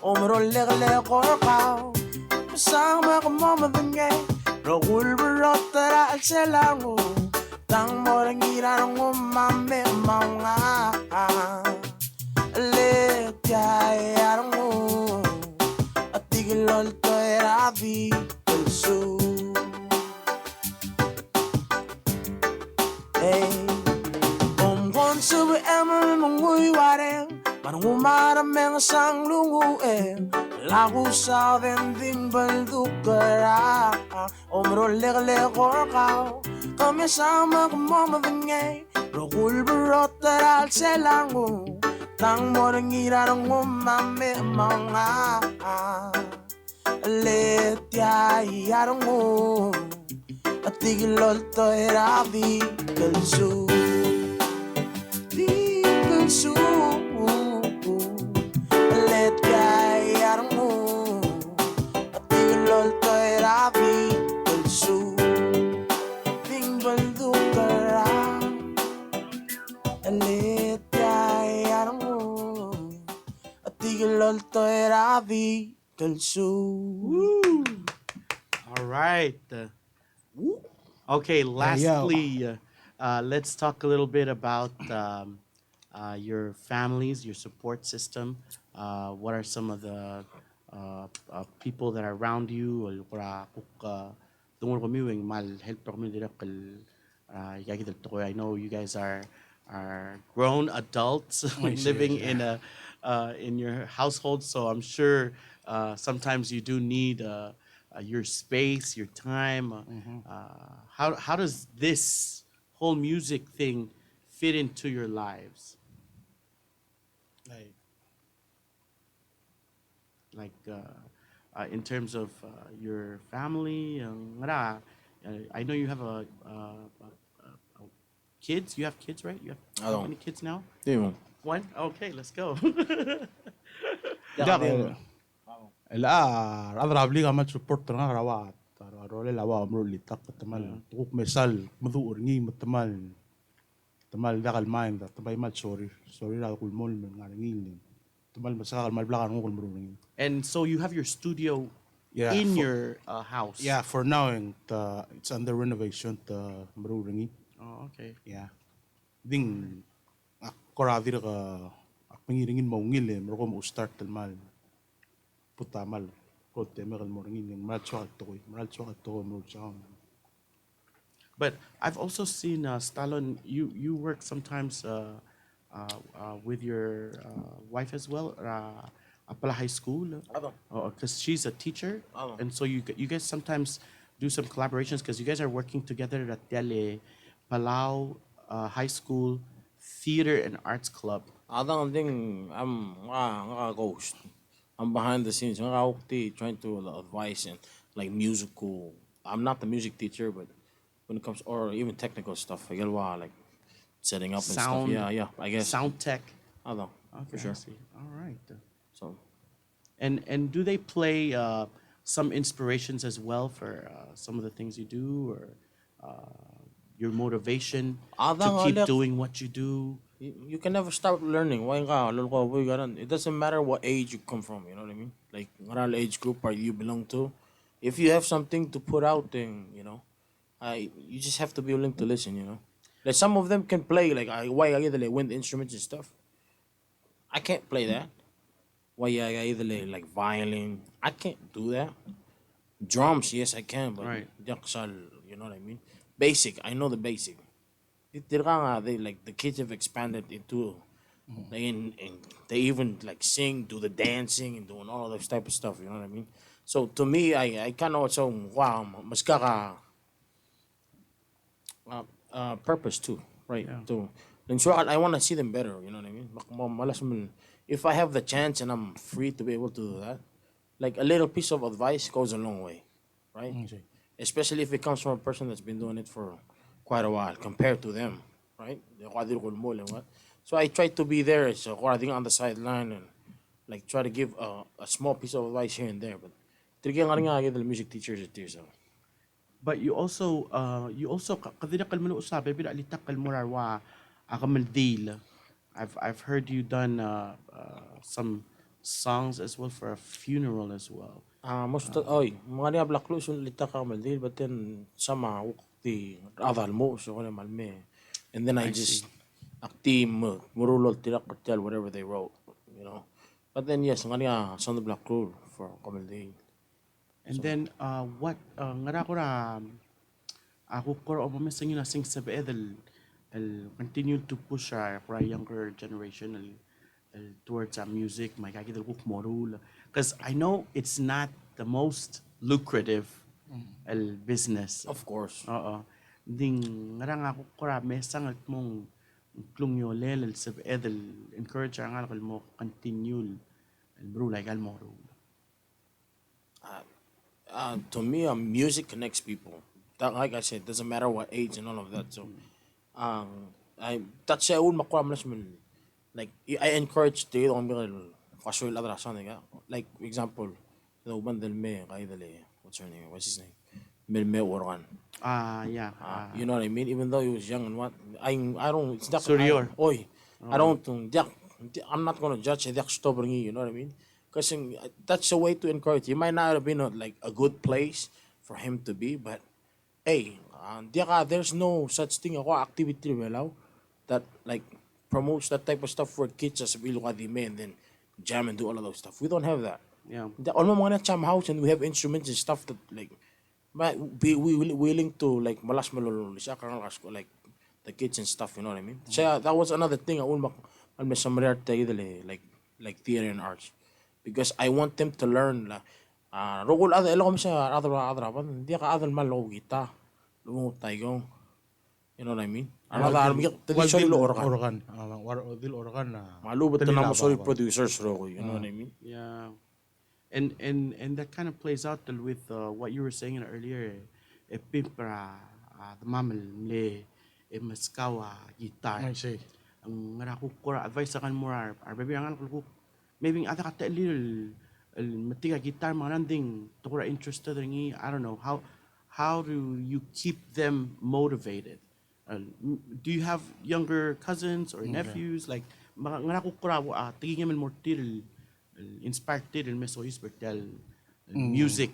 A: Umirole korkaw Masama ka mamadingay Rokul barot taral selangu Tang morang irang umame mga Letya yarang u At tigilol to'y rabi kulsu Konsubi emel mungui waren Parang umarameng asang lungu Lagu sa vending baldukara Umirole korkaw Kamesama kumamadingay Rokul barot taral selangu Tang morang irang umame mga Letya yarang u At tigilol to'y rabi kalsu Di kalsu Letya yarang u At tigilol to'y rabi kalsu Baldukara Letya yarang u At tigilol to'y rabi kalso.
B: Woo! All right. Okay, lastly, let's talk a little bit about your families, your support system. What are some of the people that are around you? I know you guys are grown adults
D: I see,
B: living
D: yeah.
B: in your household, so I'm sure sometimes you do need your space, your time. How does this whole music thing fit into your lives?
D: Like,
B: Like in terms of your family, I know you have kids. You have kids, right? You have
C: I
B: how
C: don't.
B: many kids now?
C: Di mo.
B: One. Okay, let's go.
D: da la adra bliga ma support nga rawat. Role la wa amro li tak tamal. Tukuk mesal madu ngi matamal. Tamal dakal mind da tabay mal sorry. Sorry ra kul mol men nga ngi. Tamal masakal mal blaga ngol mro ngi.
B: And so you have your studio
D: Yeah,
B: in
D: for,
B: your house.
D: yeah, for now and it's under renovation to mro ngi.
B: Oh, okay.
D: Yeah. Ding akora dir ka akpingin mo ngil mro ko mo start mal. Putamal. Ko temer mo ngi mal chwa to mo chwa.
B: But I've also seen Stallone. You work sometimes with your wife as well. Apala High School,
C: Ano?
B: because she's a teacher,
C: Ano?
B: and so you guys sometimes do some collaborations because you guys are working together at Tele Palau High School Theater and Arts Club.
C: Adang ding nga ghost. I'm behind the scenes. Nga trying to advise and like musical. I'm not the music teacher, but when it comes or even technical stuff, I get like setting up and stuff.
B: Sound,
C: Yeah. I guess.
B: sound tech.
C: Adang.
B: Okay,
C: For sure.
B: I see. All right.
C: So
B: And do they play some inspirations as well for some of the things you do or your motivation to
C: Adang
B: keep
C: alek.
B: doing what you do?
C: You can never stop learning. Why nga? It doesn't matter what age you come from. You know what I mean? Like what age group are you belong to? If you have something to put out, then you just have to be willing to listen. Like some of them can play like why I either like wind instruments and stuff. I can't play that. Why I either like violin. I can't do that. Drums, yes, I can, but
B: Right.
C: you know what I mean? Basic, I know the basic. They like the kids have expanded into they even like sing, do the dancing and doing all this type of stuff, you know what I mean? So to me I kinda also wow mas kaka purpose too, right?
B: Yeah.
C: To then so I wanna see them better, you know what I mean? If I have the chance and I'm free to be able to do that, like a little piece of advice goes a long way, right? Especially if it comes from a person that's been doing it for quite a while compared to them, right? So I try to be there so on the sideline and like try to give a small piece of advice here and there. But the music teachers it too, so
B: But you also kadira kalmo usabe bila alitak kalmo wa akamaldil. I've heard you done some songs as well for a funeral as well.
C: most mga niya black clothes yung lita ka maldil, but then sama the other mo so wala malme. And then I just akti murulol tirak katel whatever they wrote, But then yes, nga niya son the black clothes for Kamaldil.
B: And then what ngara ko ra ako ko o mamisang yun asing sabi el continue to push our younger generation towards music may kakita ko morul because I know it's not the most lucrative el business.
C: Of course.
B: Oo. Ding ngarang ako kora mesang at mong klungyo lel sabi encourage ang alkal mo continue el bro like al moro.
C: To me, music connects people. Like I said, doesn't matter what age and all of that. So, I that's I would like I encourage the on casual other something. Like example, one del me what's her name? What's his name? Melme Organ.
B: Yeah.
C: You know what I mean? Even though he was young and what I don't. It's not.
B: Superior.
C: I don't. I'm not gonna judge. You know what I mean? Because that's a way to encourage. It might not have been a good place for him to be, but hey, there's no such thing ako activity belau that like promotes that type of stuff for kids as Bilukadime and then jam and do all of those stuff. We don't have that.
B: Yeah.
C: All mga jam house and we have instruments and stuff that like but we willing to like malas malolo siya karang like the kids and stuff, you know what I mean? So that was another thing I will like theater and arts because I want them to learn la rogol ada elo kami sa other ban dia ka adal malo kita lungo tayo. You know what I mean? Another army traditional organ.
D: Dil organ na.
C: Malu betul nama sorry producers rogo, you know what I mean?
B: Yeah. And that kind of plays out with what you were saying earlier. Pimpra, the mamal le, maskawa guitar.
D: I see.
B: Ang ngaraku ko advice akan mo baby ang ko maybe ada kata little matiga guitar mananding to ko interested ringi. I don't know how do you keep them motivated? Do you have younger cousins or nephews like ngaraku ko tingin man more inspired til meso isbertel music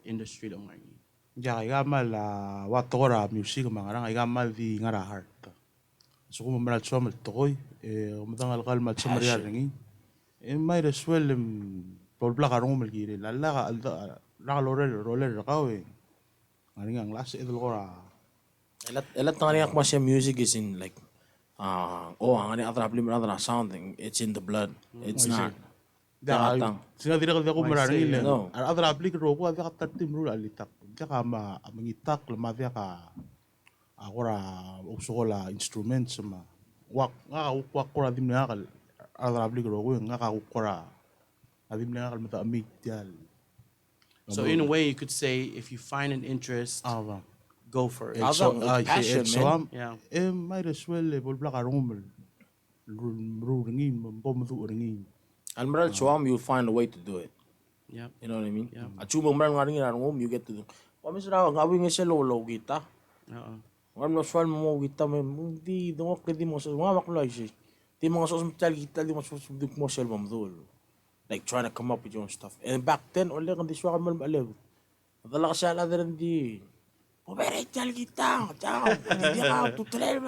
B: industry dong ngi.
D: Ja igamal watora music mangarang igamal di ngara heart. So kung mamal suam toy umadangal kalma samaria ringi. Might as well probabla karong malgiri lalla la roller kawe. Ngari ang last idol ko
C: Elat tangani ak masya music is in like ang other sounding it's in the blood. It's not.
D: Sina tidak kalau aku merani le. Ada aplik robo ada kata tim rule alitak. Dia kama mengitak lemah dia ka. Agora usola instrument sama. Wak kora tim nakal. Ada aplik robo ngaka kora. Adim nakal mata amig dial.
B: So in a way you could say if you find an interest go for it.
C: Passion, man.
B: Yeah.
D: Might as well bolbla karong ringin bomdu ringin.
C: Almaral Chuam, you'll find a way to do it.
B: Yeah.
C: You know what I mean?
B: Yeah.
C: At Chumang Maran ngaring at home, you get to do. Kami sa gawin nga siya lolo kita. Wala mo swal mo kita di dong ko di mo sa mga makulay siya. Di mga sos metal kita di mo sos mo siya mamdul. Like trying to come up with your own stuff. And back then, wala kang di swak mal malew. Dala ka siya la din di. Pobere tal kita. Ciao. Di ka tutrel.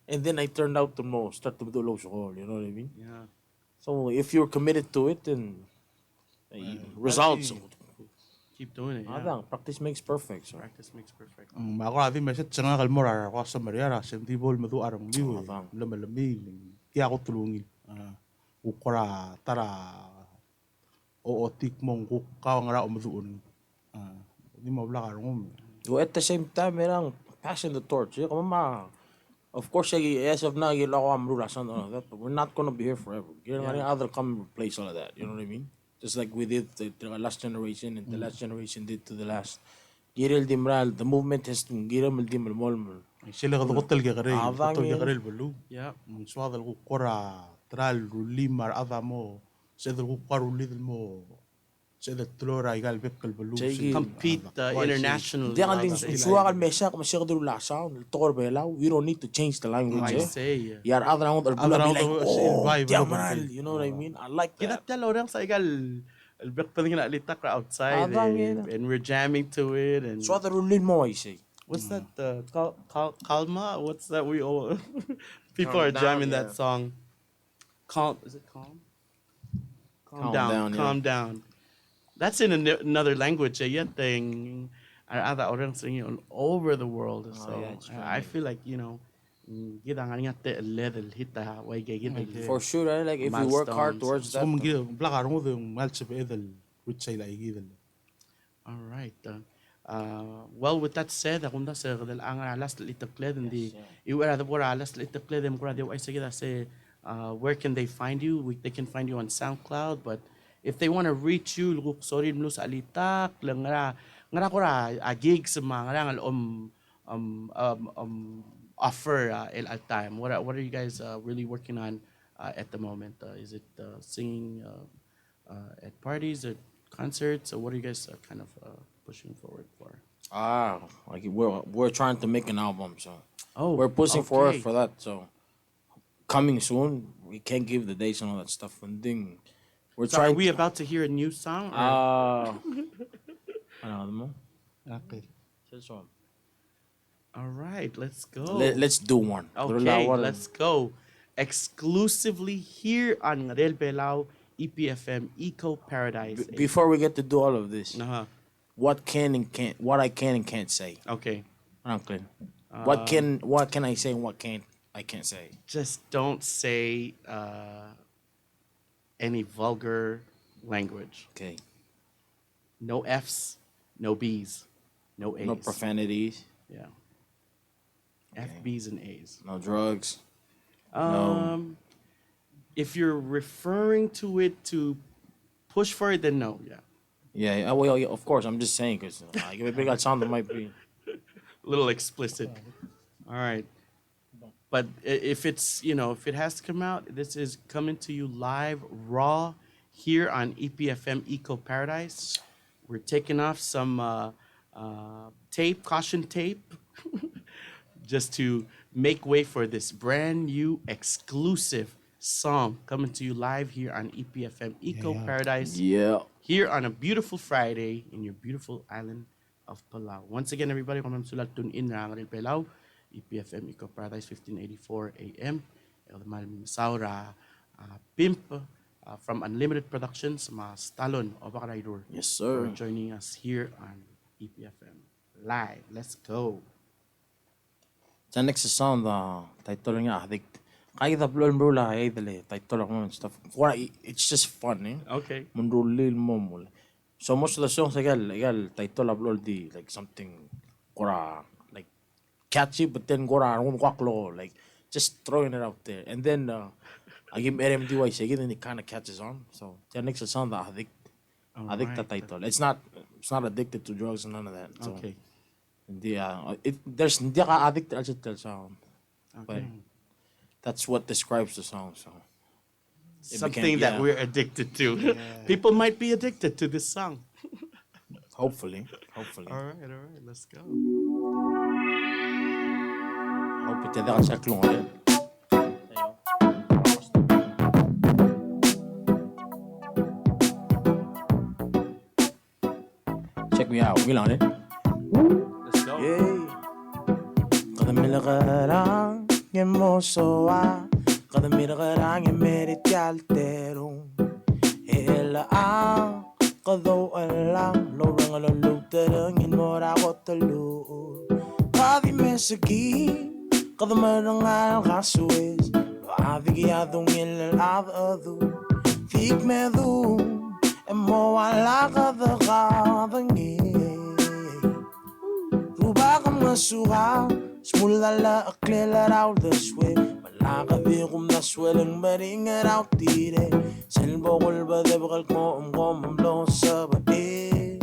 C: And then I turned out to know start to do low school, you know what I mean?
B: Yeah.
C: So if you're committed to it, then results.
B: Keep doing it. Yeah.
C: Practice makes perfect. So.
B: Practice makes perfect.
D: Ako ati meset sa nga kalmora ako sa Mariara senti bol madu arang liwe lamami kaya ako tulungin ukora tara o otik mong kukaw nga rao maduon di mo bla karong
C: At the same time, merang passing the torch. Of course, as of now, that, but we're not gonna be here forever. Other come replace all of that. You know what I mean? Just like we did the last generation, and the last generation did to the last. Ngerel Dimral, the movement has to Ngerel Dimral Molmul.
D: sila ka hotel ka kare hotel ka kare bulu
B: Yeah.
D: swada ko kora tral limar adamo sedel ko karulid mo sedel tlora igal bekal bulu
B: Compete internationally.
C: Dia kan suara mesa kung masya kadulu lasa, Ngerel Belau. You don't need to change the language.
B: I say.
C: Yar other round or like,
D: vibe,
C: you know what I mean? I like that.
B: Kita orang sa igal albek pa nga litak outside and we're jamming to it and
C: So other rulin mo I say.
B: what's that Kalma? What's that we all people are jamming that song. Calm, is it calm? Calm down. Calm down. That's in another language. Yet thing other orang singing all over the world. So I feel like, kita nga nga level hita way
C: For sure, like if you work hard towards that.
D: Som gil blakar mo yung malsep edel which say like gidel.
B: All right. Well, with that said, ako na sa ang last little kled hindi iwala da pora last little kled mo kura ay sige da say where can they find you? They can find you on SoundCloud, but if they want to reach you, look sorry mo sa alitak lang ngara kura gigs mga offer at time. What are you guys really working on at the moment? Is it singing at parties, at concerts, or what are you guys kind of pushing forward for?
C: Like we're trying to make an album, so
B: Oh,
C: we're pushing forward
B: okay.
C: for that. So coming soon, we can't give the dates and all that stuff. And then We're
B: So are
C: trying.
B: we about to hear a new song?
C: Ano mo?
D: Okay.
C: This one.
B: All right, let's go.
C: Let's do one.
B: Okay, let's go. Exclusively here on Ngerel Belau, EPFM Eco Paradise.
C: Before we get to do all of this,
B: Uh-huh.
C: what I can and can't say.
B: Okay.
C: Franklin. What can I say and what I can't say?
B: Just don't say any vulgar language.
C: Okay.
B: No F's, no B's, no A's.
C: No profanities,
B: Yeah. F, B's, and A's.
C: no drugs.
B: If you're referring to it to push for it, then no. Yeah.
C: Yeah, well, yeah, of course. I'm just saying because if we got sound that might be.
B: A little explicit. All right. But if it's, if it has to come out, this is coming to you live, raw, here on EPFM Eco Paradise. We're taking off some tape, caution tape, just to make way for this brand new exclusive song coming to you live here on EPFM Eco Paradise.
C: Yeah.
B: Here on a beautiful Friday in your beautiful island of Palau. Once again, everybody, kung sulat tune in na Ngerel Belau, EPFM Eco Paradise 1584 AM. El Malming Saura, Pimp from Unlimited Productions, mga Stallone of Rider.
C: Yes, sir.
B: For joining us here on EPFM live. Let's go.
C: The next song, the title nga, I think, kaya the blue and blue la, kaya the title ako and stuff. It's just fun, eh?
B: Okay.
C: Mundulil mo mula. So most of the songs, title upload the like something, gora, like catchy, but then gora, like just throwing it out there. And then I give RMDY sige, then it kind of catches on. So the next song, the addict the title. It's not addicted to drugs and none of that. So,
B: Okay.
C: There's hindi ka addict also tell song. But
B: Okay.
C: that's what describes the song. So
B: Something that we're addicted to. People might be addicted to this song.
C: hopefully.
B: All right. Let's go.
C: Hope it tidak sa klong. Check me out. Bilang eh.
B: Let's go.
A: Kadamilakarang emosoa Kadamilakarang emerit yalterong Ela kadaw alang Lorang alulutarang inmora ko talo Kadi mesagi Kadamarang al kasuis Avigiyadong ilalado Fik medu Emo wala kadakadangi Rubakam nasuha Smulala aklela raw deswe Malaka bikum naswelang maringa raw tire Selbo kulba debakal ko umlo sa bae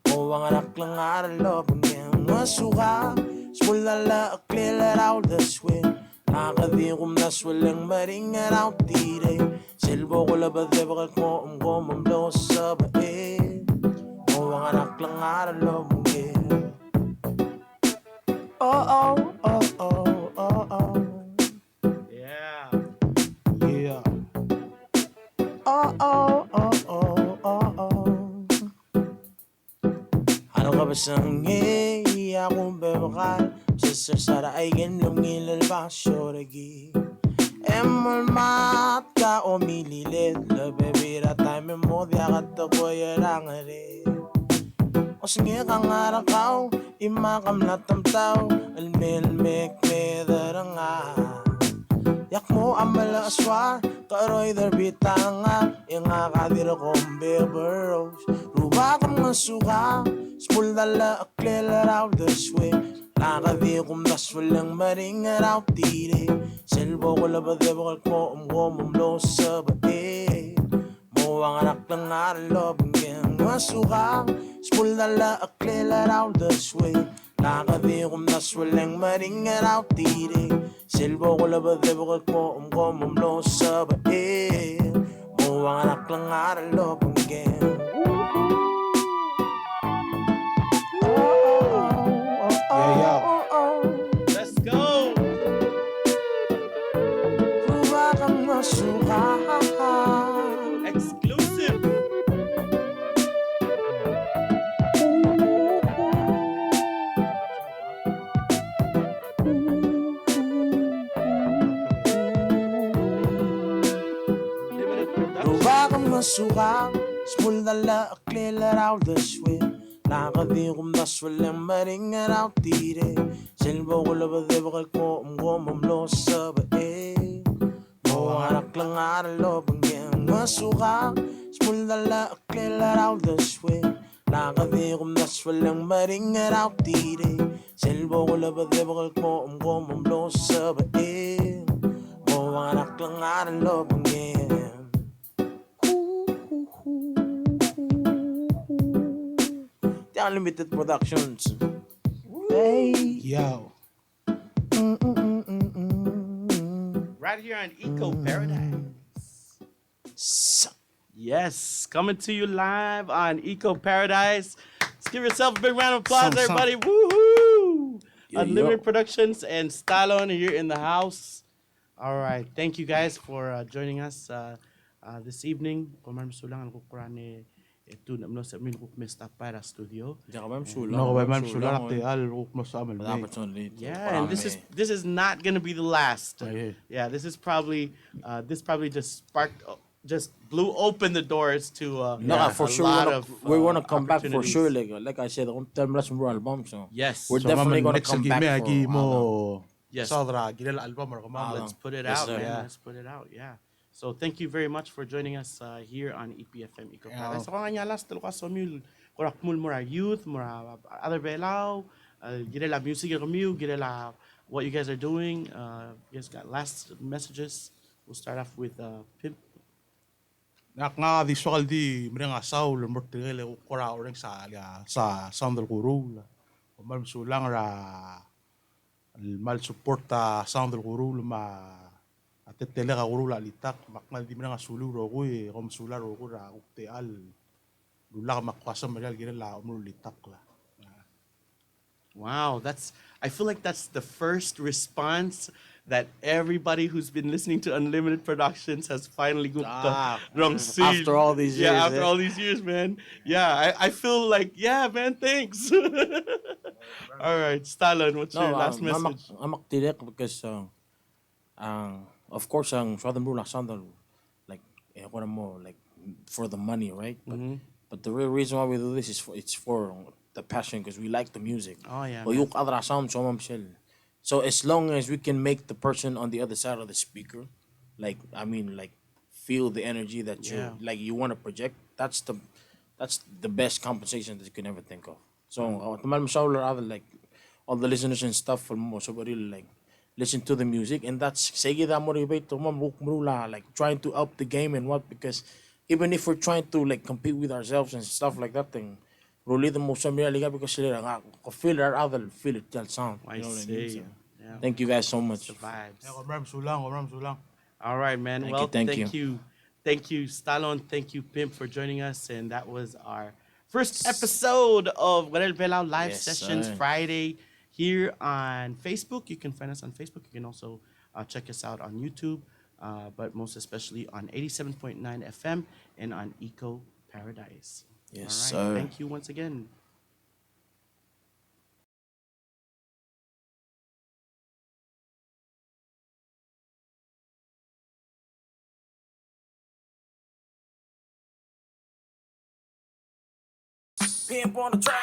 A: Mawang anak lang aralo Panggang nasuha Smulala aklela raw deswe Malaka bikum naswelang maringa raw tire Selbo kulba debakal ko umlo sa bae Mawang anak lang aralo Panggang Oh.
B: Yeah.
A: Oh. Ano ka ba sang akong bebakal Sa sara ay genlong basyo ragi Emol mat ka o mililit Lebebira tayo mo diakat ako yarangari O sige kang arakaw Imakam na tamtaw Almilmik medaranga Yak mo amala aswa Karoy darbita nga Yang akadir akong beberos Rubakam nga suka Smuldala aklela raw deswe Nakadi kum daswalang maringa raw tire Selbo ko labadebakal ko umlo sa bae Mo ang anak ng aralo Binggang nga suka Smuldala aklela raw deswe Nakadi kum daswalang maringa raw tire Selbo ko labadebakal ko umlo sa bae Mo ang anak ng aralo Binggang
B: Let's go.
A: Rubakam nga suka
B: Exclusive.
A: kang masuka Smuldala aklelar out the sweat Nakadikum daswalem maringan out tire Silbo ko labadibakal ko umgomom sa bae Mo anak lang aralo bangyang masuka Smuldala aklelar out the sweat Nakadikum daswalem maringan out tire Silbo ko labadibakal ko umgomom sa bae Mo anak lang aralo bangyang The Unlimited Productions. Hey.
D: Yo.
B: Right here on Eco Paradise. Yes, coming to you live on Eco Paradise. Let's give yourself a big round of applause, everybody. Woohoo! Unlimited Productions and Stallone here in the house. All right, thank you guys for joining us this evening. Ito na sa amin ko kumesta para studio.
C: No,
B: Yeah, and this is not gonna be the last. Yeah, this probably just blew open the doors to
C: for sure we want to come back for sure. Like I said, on term last more album, so
B: yes,
C: we're definitely gonna come back for
B: yes. Let's put it out, man. Let's put it out. Yeah. So thank you very much for joining us here on EPFM Eco Paradise. Ako nga niya last talo ka so mul korak mul mura youth mura other belau girela music review girela what you guys are doing. You guys got last messages. We'll start off with Pimp.
D: Nak nga visual di mreng asaw lo mortele ko kora orang sa sound guru la. Mal sulang ra mal suporta sound guru ma Tetele ka guru la litak makmal di mga sulu ro ko kom sula ro ko ra ukteal lula ka makwasa magal gila la litak la.
B: Wow, I feel like that's the first response that everybody who's been listening to Unlimited Productions has finally got wrong scene.
C: After all these years.
B: Yeah, after all these years, man. Yeah, I feel like, yeah, man, thanks. All right, Stallone, what's your last message?
C: I'm because of course, Southern Blue Sandal, like, like for the money, right? But the real reason why we do this is for the passion, because we like the music.
B: Oh yeah.
C: So as long as we can make the person on the other side of the speaker, feel the energy that you want to project, that's the best compensation that you can ever think of. So like all the listeners and stuff for most of really like listen to the music, and that's like trying to up the game and what, because even if we're trying to like compete with ourselves and stuff like that thing, really the most because feel our other feel it that sound.
B: I see. So,
C: yeah. Thank you guys so much.
B: The vibes.
D: Sulang.
B: All right, man. Thank you, Stallone. Thank you, Pimp, for joining us, and that was our first episode of Ngerel Belau Live Sessions Friday. Here on Facebook. You can find us on Facebook. You can also check us out on YouTube, but most especially on 87.9 FM and on Eco Paradise.
C: Yes,
B: all right.
C: sir.
B: Thank you once again.
A: Pimp on the track.